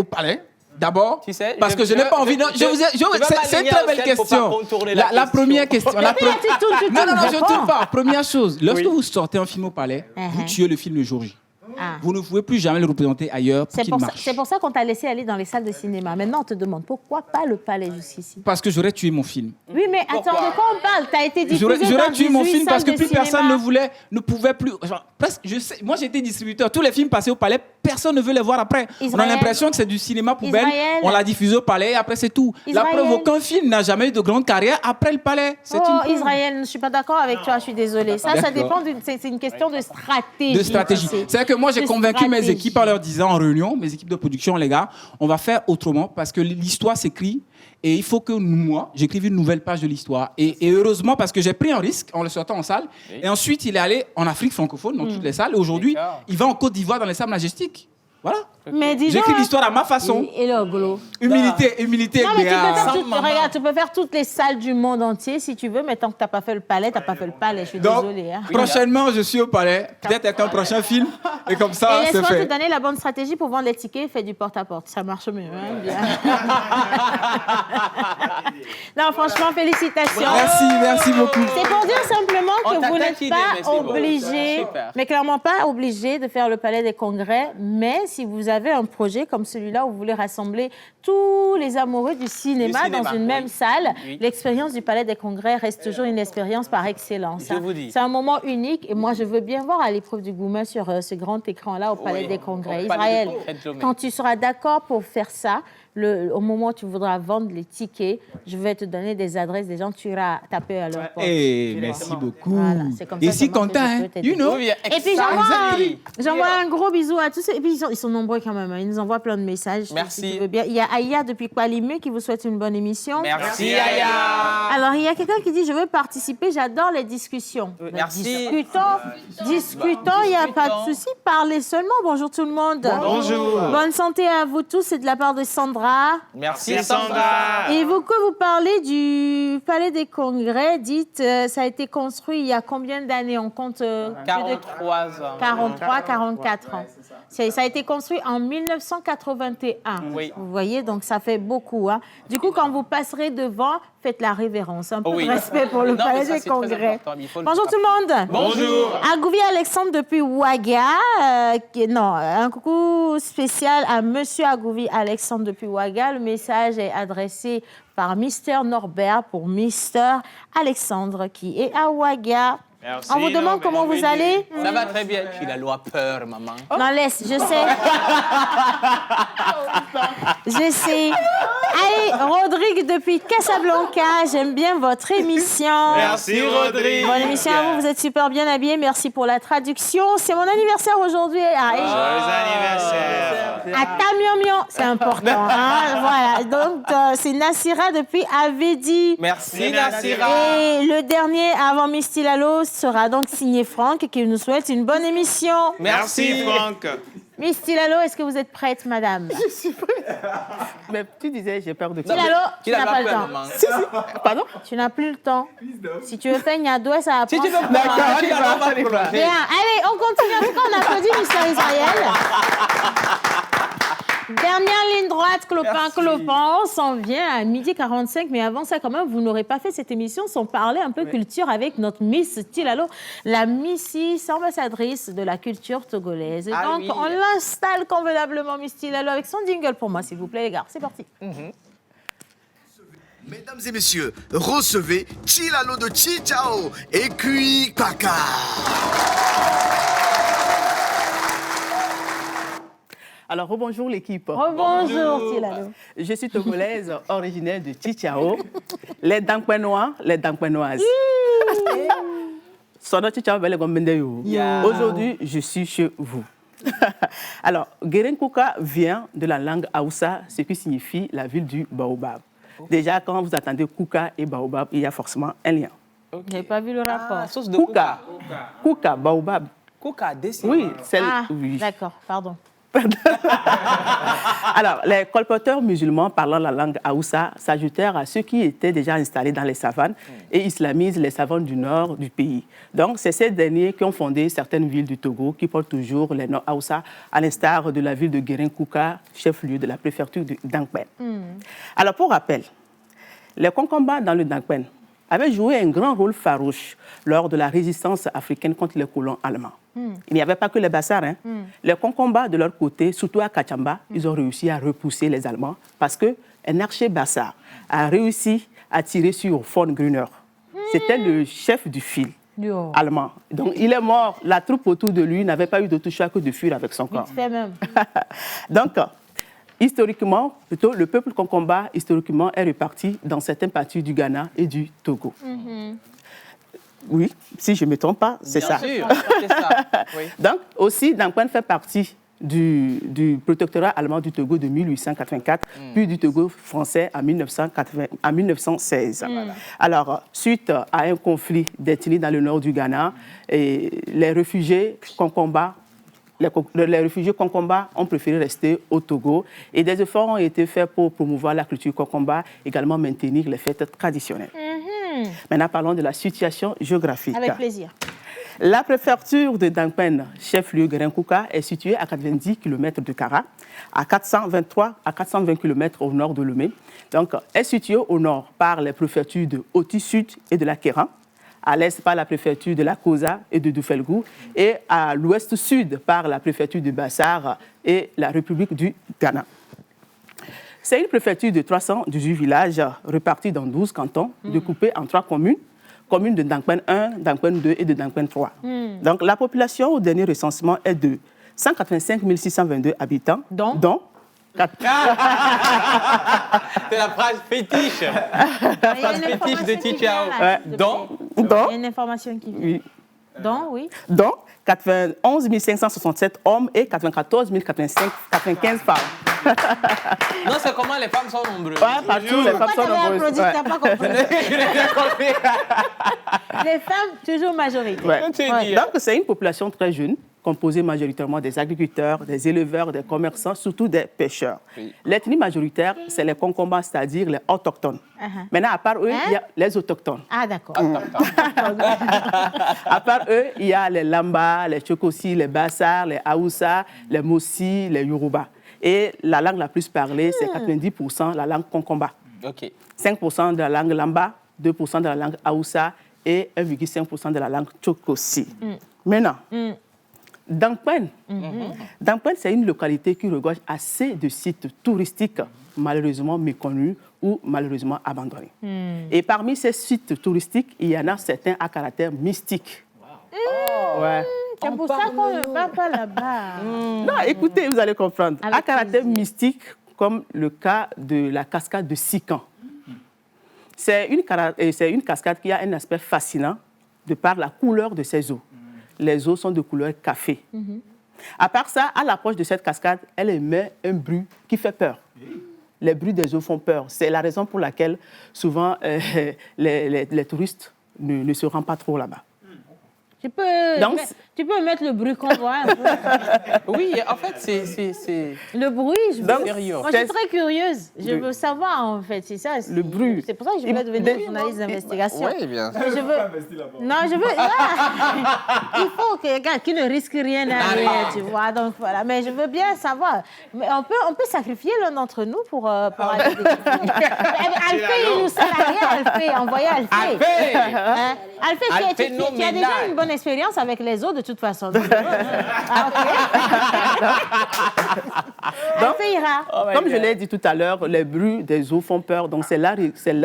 d'abord, tu sais, parce que je n'ai pas envie... C'est une très belle question. La première question... Non, je ne tourne pas. Première chose, lorsque vous sortez un film au palais, vous tuez le film le jour J. vous ne pouvez plus jamais le représenter ailleurs pour qu'il marche. C'est pour ça qu'on t'a laissé aller dans les salles de cinéma. Maintenant, on te demande pourquoi pas le palais jusqu'ici. Parce que j'aurais tué mon film. Oui, mais attends, de quoi on parle? T'as été diffusé J'aurais tué mon film parce que plus personne ne pouvait plus. Genre, presque, moi, j'étais distributeur. Tous les films passés au palais, personne ne veut les voir après. On a l'impression que c'est du cinéma poubelle. On l'a diffusé au palais et après, c'est tout. La preuve, aucun film n'a jamais eu de grande carrière après le palais. Israël, je ne suis pas d'accord avec toi, je suis désolée. Ça dépend, c'est une question de stratégie. C'est que moi, j'ai convaincu mes équipes en leur disant en réunion, mes équipes de production, les gars, on va faire autrement parce que l'histoire s'écrit et il faut que moi, j'écrive une nouvelle page de l'histoire. Et heureusement, parce que j'ai pris un risque en le sortant en salle. Et ensuite, il est allé en Afrique francophone, dans toutes les salles. Et aujourd'hui, il va en Côte d'Ivoire, dans les salles majestiques. Voilà. J'écris l'histoire à ma façon. Et le golo. Humilité. Non, mais regarde, tu peux faire toutes les salles du monde entier si tu veux, mais tant que tu n'as pas fait le palais, tu n'as pas fait le palais. Je suis désolée. Hein. Prochainement, je suis au palais. Peut-être avec un prochain film. Et comme ça, c'est fait. Laisse-moi te donner la bonne stratégie pour vendre les tickets. Fais du porte-à-porte. Ça marche mieux. Hein, bien. Non, franchement, félicitations. Merci beaucoup. C'est pour dire simplement que vous n'êtes pas obligé, mais clairement pas obligé de faire le palais des congrès, mais si vous avez un projet comme celui-là où vous voulez rassembler tous les amoureux du cinéma dans une même salle, l'expérience du Palais des Congrès reste toujours une expérience par excellence. C'est un moment unique et moi, je veux bien voir à l'épreuve du Gouma sur ce grand écran-là au Palais des Congrès. Israël, quand tu seras d'accord pour faire ça, au moment où tu voudras vendre les tickets, je vais te donner des adresses des gens, tu iras taper à leur porte. Merci beaucoup. Voilà, et si content, you know. Et puis j'envoie un gros bisou à tous. Et puis ils sont nombreux quand même. Ils nous envoient plein de messages. Merci. Si tu veux bien. Il y a Aya depuis Kwalimé qui vous souhaite une bonne émission. Merci Aya. Alors il y a quelqu'un qui dit je veux participer, j'adore les discussions. Merci. Discutons, il n'y a pas de souci. Parlez seulement. Bonjour tout le monde. Bonjour. Bonne santé à vous tous. C'est de la part de Sandra. Merci Sandra. Et vous, que vous parlez du Palais des Congrès, dites, ça a été construit il y a combien d'années? On compte 43 ans. 43, 44 ans. Ça a été construit en 1981. Oui. Vous voyez, donc ça fait beaucoup. Hein. Du coup, quand vous passerez devant, faites la révérence. Un peu de respect pour le Palais des Congrès. Bonjour tout le monde. Bonjour. Agouvi Alexandre depuis Ouaga. Un coucou spécial à Monsieur Agouvi Alexandre depuis Ouaga. Le message est adressé par Mister Norbert pour Mister Alexandre qui est à Ouaga. Merci, on vous demande comment vous allez? Ça va très bien. Tu as loi peur, maman. Non, laisse, je sais. Je sais. Allez, Rodrigue depuis Casablanca, j'aime bien votre émission. Merci, Rodrigue. Bonne émission à vous, vous êtes super bien habillés. Merci pour la traduction. C'est mon anniversaire aujourd'hui. Joyeux anniversaire. À Tamiamian, c'est important. Hein? Voilà, donc c'est Nassira depuis Avedi. Merci, Nassira. Et le dernier avant Misty Lalo sera donc signé Franck qui nous souhaite une bonne émission. Merci Franck. Misty Lalo, est-ce que vous êtes prête, madame? Je suis prête. Mais tu disais, j'ai peur de quoi? Misty Lalo, tu n'as pas le temps. Pardon? Tu n'as plus le temps. Si tu veux faire Niadoué, ça va prendre. Si tu veux d'accord, bien. Allez, on continue. En tout cas, on applaudit Mister Israël. Dernière ligne droite, clopin. On s'en vient à 12h45. Mais avant ça, quand même, vous n'aurez pas fait cette émission sans parler un peu culture avec notre Miss Tilalo, la Missis ambassadrice de la culture togolaise. Et donc, on l'installe convenablement, Miss Tilalo, avec son jingle pour moi, s'il vous plaît, les gars. C'est parti. Mesdames et messieurs, recevez Tilalo de Chichao et Kui Kaka. Alors, rebonjour l'équipe. Rebonjour, Tilalo. Je suis togolaise, originaire de Chichao. Les Dankpenois, les Dankpenoises. Aujourd'hui, je suis chez vous. Alors, Guérenkuka vient de la langue Haoussa, ce qui signifie la ville du Baobab. Déjà, quand vous attendez Kuka et Baobab, il y a forcément un lien. Je n'ai pas vu le rapport. Sauce de Kuka, Baobab. Kuka, dessiné. Oui, celle. Oui. D'accord, pardon. Alors, les colporteurs musulmans parlant la langue Haoussa s'ajoutèrent à ceux qui étaient déjà installés dans les savanes et islamisent les savanes du nord du pays. Donc, c'est ces derniers qui ont fondé certaines villes du Togo qui portent toujours les noms Haoussa, à l'instar de la ville de Guérenkuka, chef-lieu de la préfecture de Dankpen. Alors, pour rappel, les Konkamba dans le Dankpen avaient joué un grand rôle farouche lors de la résistance africaine contre les colons allemands. Il n'y avait pas que les Bassars. Les Konkomba, de leur côté, surtout à Kachamba, ils ont réussi à repousser les Allemands parce qu'un archer Bassar a réussi à tirer sur von Grüner. C'était le chef du file allemand. Donc, il est mort. La troupe autour de lui n'avait pas eu d'autre choix que de fuir avec son corps. Même. Donc, historiquement, plutôt, le peuple Konkomba, historiquement, est réparti dans certaines parties du Ghana et du Togo. Oui, si je ne me trompe pas, c'est ça. Bien sûr, c'est ça. Oui. Donc, aussi, Dankwen fait partie du protectorat allemand du Togo de 1884, puis du Togo français en 1916. Voilà. Alors, suite à un conflit d'ethnie dans le nord du Ghana, les réfugiés Konkomba ont préféré rester au Togo et des efforts ont été faits pour promouvoir la culture Konkomba, également maintenir les fêtes traditionnelles. Maintenant, parlons de la situation géographique. Avec plaisir. La préfecture de Dankwen, chef-lieu Guérin-Kouka, est située à 90 km de Kara, à 420 km au nord de Lomé. Donc, est située au nord par les préfectures de Oti-Sud et de la Kéran, à l'est par la préfecture de la Kosa et de Doufelgou, et à l'ouest-sud par la préfecture de Bassar et la République du Ghana. C'est une préfecture de 318 villages répartis dans 12 cantons, découpés en 3 communes de Dankwen 1, Dankwen 2 et de Dankwen 3. Donc la population au dernier recensement est de 185 622 habitants, dont C'est la phrase fétiche. La phrase fétiche de Tichao. Il y a une information qui vient. Oui. Donc 91 567 hommes et 94 095 femmes. Non, c'est comment les femmes sont nombreuses. Ouais, partout, les femmes sont nombreuses. Tu n'as pas compris. Les femmes, toujours majoritaires. Ouais. Donc, c'est une population très jeune, composée majoritairement des agriculteurs, des éleveurs, des commerçants, surtout des pêcheurs. L'ethnie majoritaire, c'est les Konkomba, c'est-à-dire les autochtones. Maintenant, à part eux, il y a les autochtones. Ah, d'accord. À part eux, il y a les Lamba, les Tchokosi, les Bassar, les Haoussa, les Mossi, les Yoruba. Et la langue la plus parlée, c'est 90% la langue Konkomba. 5% de la langue Lamba, 2% de la langue Haoussa et 1,5% de la langue Tchokosi. Maintenant, Dankwen, c'est une localité qui regorge assez de sites touristiques malheureusement méconnus ou malheureusement abandonnés. Et parmi ces sites touristiques, il y en a certains à caractère mystique. Ouais. C'est pour ça qu'on ne va pas là-bas. Non, écoutez, vous allez comprendre. À caractère mystique, comme le cas de la cascade de Sikan. C'est une cascade qui a un aspect fascinant de par la couleur de ses eaux. Les eaux sont de couleur café. À part ça, à l'approche de cette cascade, elle émet un bruit qui fait peur. Les bruits des eaux font peur. C'est la raison pour laquelle, souvent, les touristes ne se rendent pas trop là-bas. Tu peux mettre le bruit qu'on voit un peu. Oui, en fait, c'est... Le bruit, moi, je suis très curieuse. Je veux savoir, en fait, c'est ça. Le bruit. C'est pour ça que je voulais devenir journaliste d'investigation. Oui, bien sûr. Non, je veux... Il faut quelqu'un qui ne risque rien derrière, tu vois. Donc, voilà. Mais je veux bien savoir. Mais on peut sacrifier l'un d'entre nous pour aller Alphée, il nous sert à rien, Alphée. Envoyez Alphée. Alphée, tu as déjà une bonne expérience avec les eaux de toute façon. Donc, comme je l'ai dit tout à l'heure, les bruits des eaux font peur. Donc, c'est là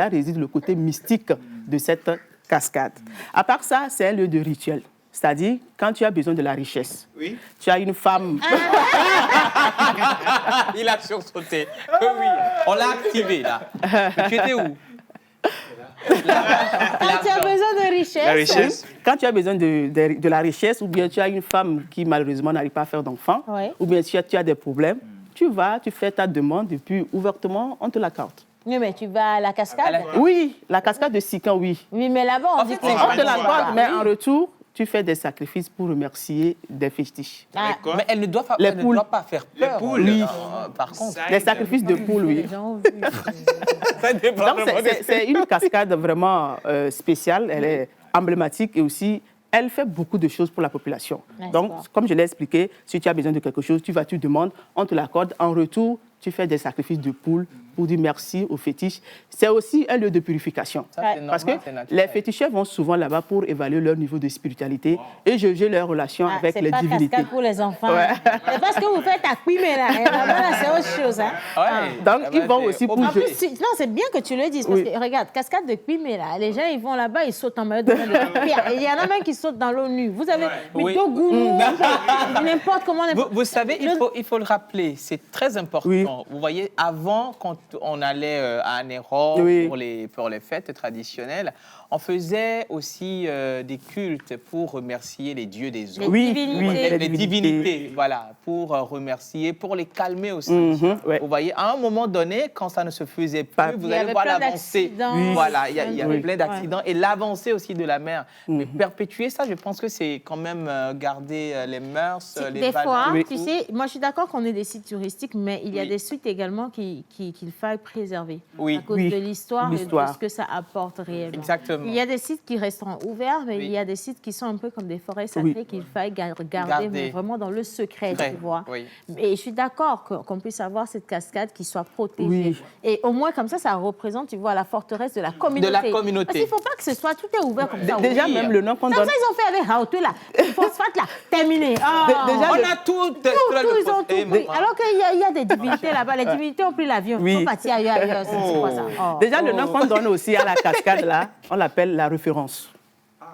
réside le côté mystique de cette cascade. À part ça, c'est un lieu de rituel. C'est-à-dire, quand tu as besoin de la richesse, tu as une femme... Il a sursauté. Oui, on l'a activé, là. Mais tu étais où? Quand tu as besoin de richesse. Quand tu as besoin de la richesse, ou bien tu as une femme qui malheureusement n'arrive pas à faire d'enfant, ou bien tu as des problèmes, tu vas, tu fais ta demande et puis ouvertement, on te l'accorde. Oui, mais tu vas à la cascade? Oui, la cascade de Sikan, oui. Oui, mais là-bas, on dit on te l'accorde, mais en retour, tu fais des sacrifices pour remercier des fétiches. Mais elle ne doit pas faire peur. Les poules, oui. Par contre. Les sacrifices de poules, oui. Donc, c'est une cascade vraiment spéciale. Elle est emblématique et aussi, elle fait beaucoup de choses pour la population. Donc, comme je l'ai expliqué, si tu as besoin de quelque chose, tu demandes, on te l'accorde. En retour, tu fais des sacrifices de poules pour dire merci aux fétiches. C'est aussi un lieu de purification. Parce que les féticheurs vont souvent là-bas pour évaluer leur niveau de spiritualité et juger leur relation avec les divinités. C'est pas cascade pour les enfants. C'est parce que vous faites à Quimé, là. C'est autre chose. Donc, ils vont aussi pour juger. Non, c'est bien que tu le dises. Parce que, regarde, cascade de Quimé, là. Les gens, ils vont là-bas, ils sautent en maillot de bain. Il y en a même qui sautent dans l'eau nue. Vous avez Dogoulou, n'importe comment. Vous savez, il faut le rappeler, c'est très important. Vous voyez, avant, quand on allait à Anéro pour les fêtes traditionnelles, on faisait aussi des cultes pour remercier les dieux des eaux. Les divinités, voilà, pour remercier, pour les calmer aussi. Vous voyez, à un moment donné, quand ça ne se faisait plus, vous allez voir l'avancée. Voilà, il y avait plein d'accidents. Et l'avancée aussi de la mer. Mais perpétuer ça, je pense que c'est quand même garder les mœurs, les valeurs. Des fois, tu sais, moi je suis d'accord qu'on ait des sites touristiques, mais il y a des sites également qu'il faille préserver. À cause de l'histoire et de ce que ça apporte réellement. Exactement. Il y a des sites qui resteront ouverts, mais il y a des sites qui sont un peu comme des forêts sacrées qu'il faille garder mais vraiment dans le secret, tu vois. Et je suis d'accord qu'on puisse avoir cette cascade qui soit protégée. Et au moins, comme ça représente, tu vois, la forteresse de la communauté. De la communauté. Parce qu'il ne faut pas que ce soit tout est ouvert comme ça. Déjà, même le nom qu'on donne... Comme ça, ils ont fait avec Raoult, là. Le phosphate, là, terminé. Déjà, on a tout. Ils ont tout pris. Alors qu'il y a des divinités là-bas. Les divinités ont pris l'avion. Ils sont partis ailleurs. C'est quoi ça? Déjà, le nom qu'on donne aussi à la cascade, là, on l'appelle la référence.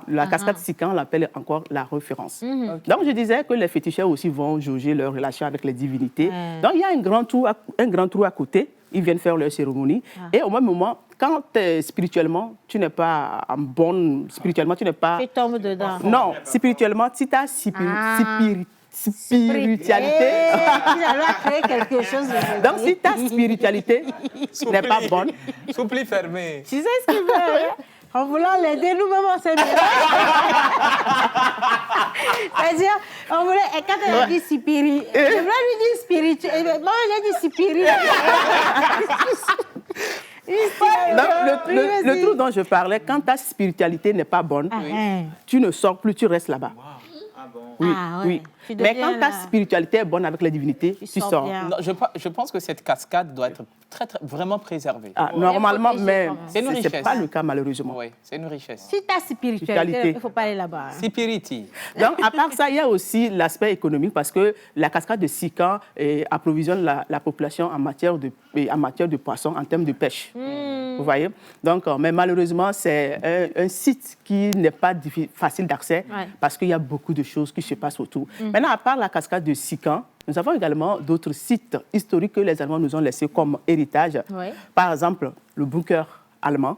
La cascade Sikan, on l'appelle encore la référence. Donc, je disais que les féticheurs aussi vont jauger leur relation avec les divinités. Donc, il y a un grand trou à côté. Ils viennent faire leur cérémonie. Et au même moment, quand spirituellement, tu n'es pas en bonne... Spirituellement, tu n'es pas... Tu tombes dedans. Non, spirituellement, si tu as spiritualité... créer quelque chose. Donc, si ta spiritualité n'est pas bonne... Soupli fermé. Tu sais ce qu'il veut, en voulant l'aider, nous-mêmes, on s'est mis. C'est-à-dire, on voulait... Et quand elle a dit Sipiri, je voulais lui dire spirituel. Moi, j'ai dit Sipiri. Donc, le trou dont je parlais, quand ta spiritualité n'est pas bonne, tu ne sors plus, tu restes là-bas. Oui. Mais quand ta spiritualité est bonne avec la divinité, tu sors. Non, je pense que cette cascade doit être vraiment préservée. Normalement, mais ce n'est pas le cas malheureusement. Oui, c'est une richesse. Si tu as spiritualité, il ne faut pas aller là-bas. Spiriti. Donc, à part ça, il y a aussi l'aspect économique parce que la cascade de Sikan approvisionne la population en matière de poissons, en termes de pêche. Vous voyez? Donc, mais malheureusement, c'est un site qui n'est pas facile d'accès parce qu'il y a beaucoup de choses qui se passent autour. Maintenant, à part la cascade de Sikan, nous avons également d'autres sites historiques que les Allemands nous ont laissés comme héritage. Par exemple, le bunker allemand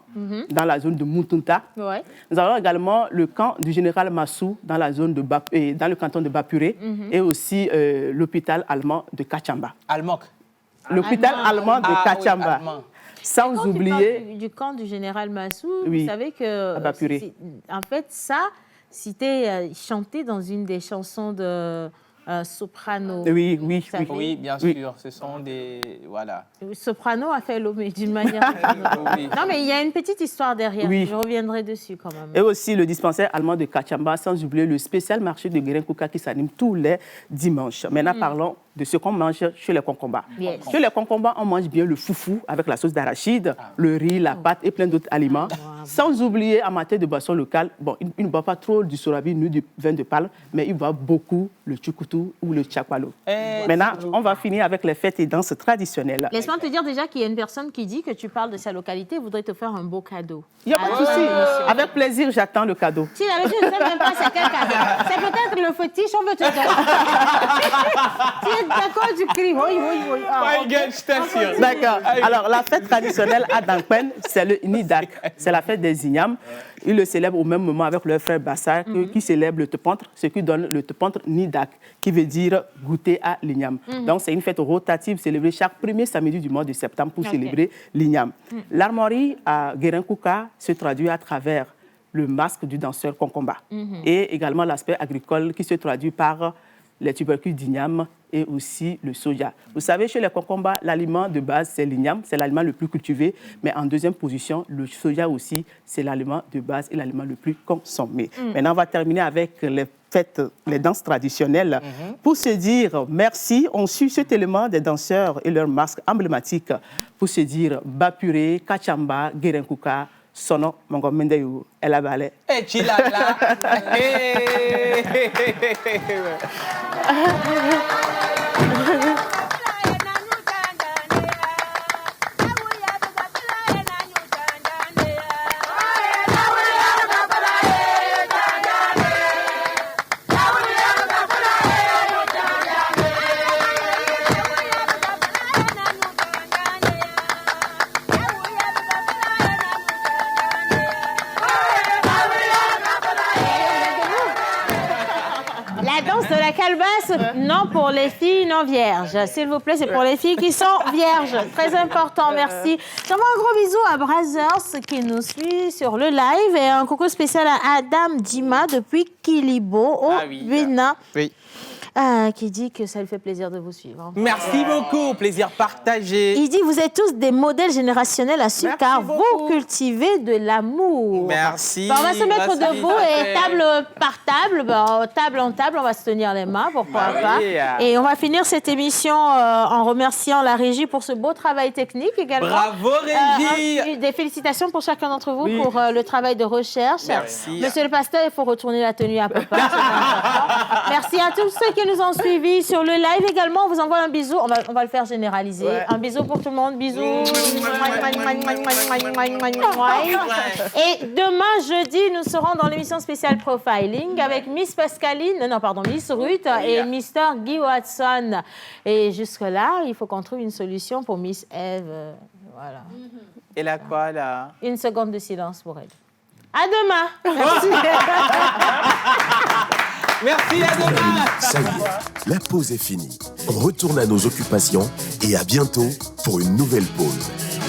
dans la zone de Mutunta. Nous avons également le camp du général Massou dans la zone dans le canton de Bapuré et aussi l'hôpital allemand de Kachamba. L'hôpital allemand de Kachamba. Sans oublier... Du camp du général Massou, vous savez que... En fait, ça, c'était chanté dans une des chansons de... Soprano. Oui, bien sûr. Ce sont des... Voilà. Soprano a fait l'homme d'une manière... Non, mais il y a une petite histoire derrière. Je reviendrai dessus quand même. Et aussi le dispensaire allemand de Kachamba, sans oublier le spécial marché de Guérin-Kouka qui s'anime tous les dimanches. Maintenant, parlons de ce qu'on mange chez les Concombas. Chez les Concombas, on mange bien le foufou avec la sauce d'arachide, le riz, la pâte et plein d'autres aliments. Sans oublier, en matière de boisson locale, bon, il ne boit pas trop du sorabi ni du vin de palme, mais il boit beaucoup le tchoukoutou ou le tchakwalo. Maintenant, on va finir avec les fêtes et danses traditionnelles. Laisse-moi te dire déjà qu'il y a une personne qui dit que tu parles de sa localité et voudrait te faire un beau cadeau. Il n'y a pas de souci. Avec plaisir, j'attends le cadeau. Si la je ne sais même pas c'est quel cadeau. C'est peut-être le fétiche, on veut te donner. D'accord, tu cries. D'accord. Alors, la fête traditionnelle à Dankpen, c'est le Nidak. C'est la fête des Ignames. Ils le célèbrent au même moment avec leur frère Bassar, qui célèbre le Tepentre, ce qui donne le Tepentre Nidak, qui veut dire goûter à l'Igname. Donc, c'est une fête rotative célébrée chaque premier samedi du mois de septembre pour célébrer l'Igname. L'armoirie à Guérin-Kouka se traduit à travers le masque du danseur Conkomba et également l'aspect agricole qui se traduit par les tubercules d'igname et aussi le soja. Vous savez, chez les Conkomba, l'aliment de base, c'est l'igname, c'est l'aliment le plus cultivé, mais en deuxième position, le soja aussi, c'est l'aliment de base et l'aliment le plus consommé. Maintenant, on va terminer avec les fêtent les danses traditionnelles, pour se dire merci, on suit cet élément des danseurs et leurs masques emblématiques pour se dire Bapuré, Kachamba, Gerenkuka, Sono, Mangomendeyou, Elabale. Eh, Chilala! Non pour les filles non vierges. S'il vous plaît, c'est pour les filles qui sont vierges. Très important, merci. J'envoie un gros bisou à Brazzers qui nous suit sur le live et un coucou spécial à Adam Dima depuis Kilibo au Bénin. Oui. Qui dit que ça lui fait plaisir de vous suivre. Merci beaucoup, plaisir partagé. Il dit vous êtes tous des modèles générationnels à suivre car vous cultivez de l'amour. Merci. On va se mettre debout et table par table, table en table, on va se tenir les mains, pourquoi pas. Oui. Et on va finir cette émission en remerciant la régie pour ce beau travail technique également. Bravo régie. Des félicitations pour chacun d'entre vous pour le travail de recherche. Merci. Monsieur le pasteur, il faut retourner la tenue à papa. Merci à tous ceux qui nous ont suivis sur le live également. On vous envoie un bisou. On va le faire généraliser. Ouais. Un bisou pour tout le monde. Bisous. Et demain, jeudi, nous serons dans l'émission spéciale Profiling avec Miss Miss Ruth et Mr. Guy Watson. Et jusque-là, il faut qu'on trouve une solution pour Miss Eve. Voilà. Et là quoi, là? Une seconde de silence pour elle. À demain. Merci. Merci, à demain. Ça y est, la pause est finie. On retourne à nos occupations et à bientôt pour une nouvelle pause.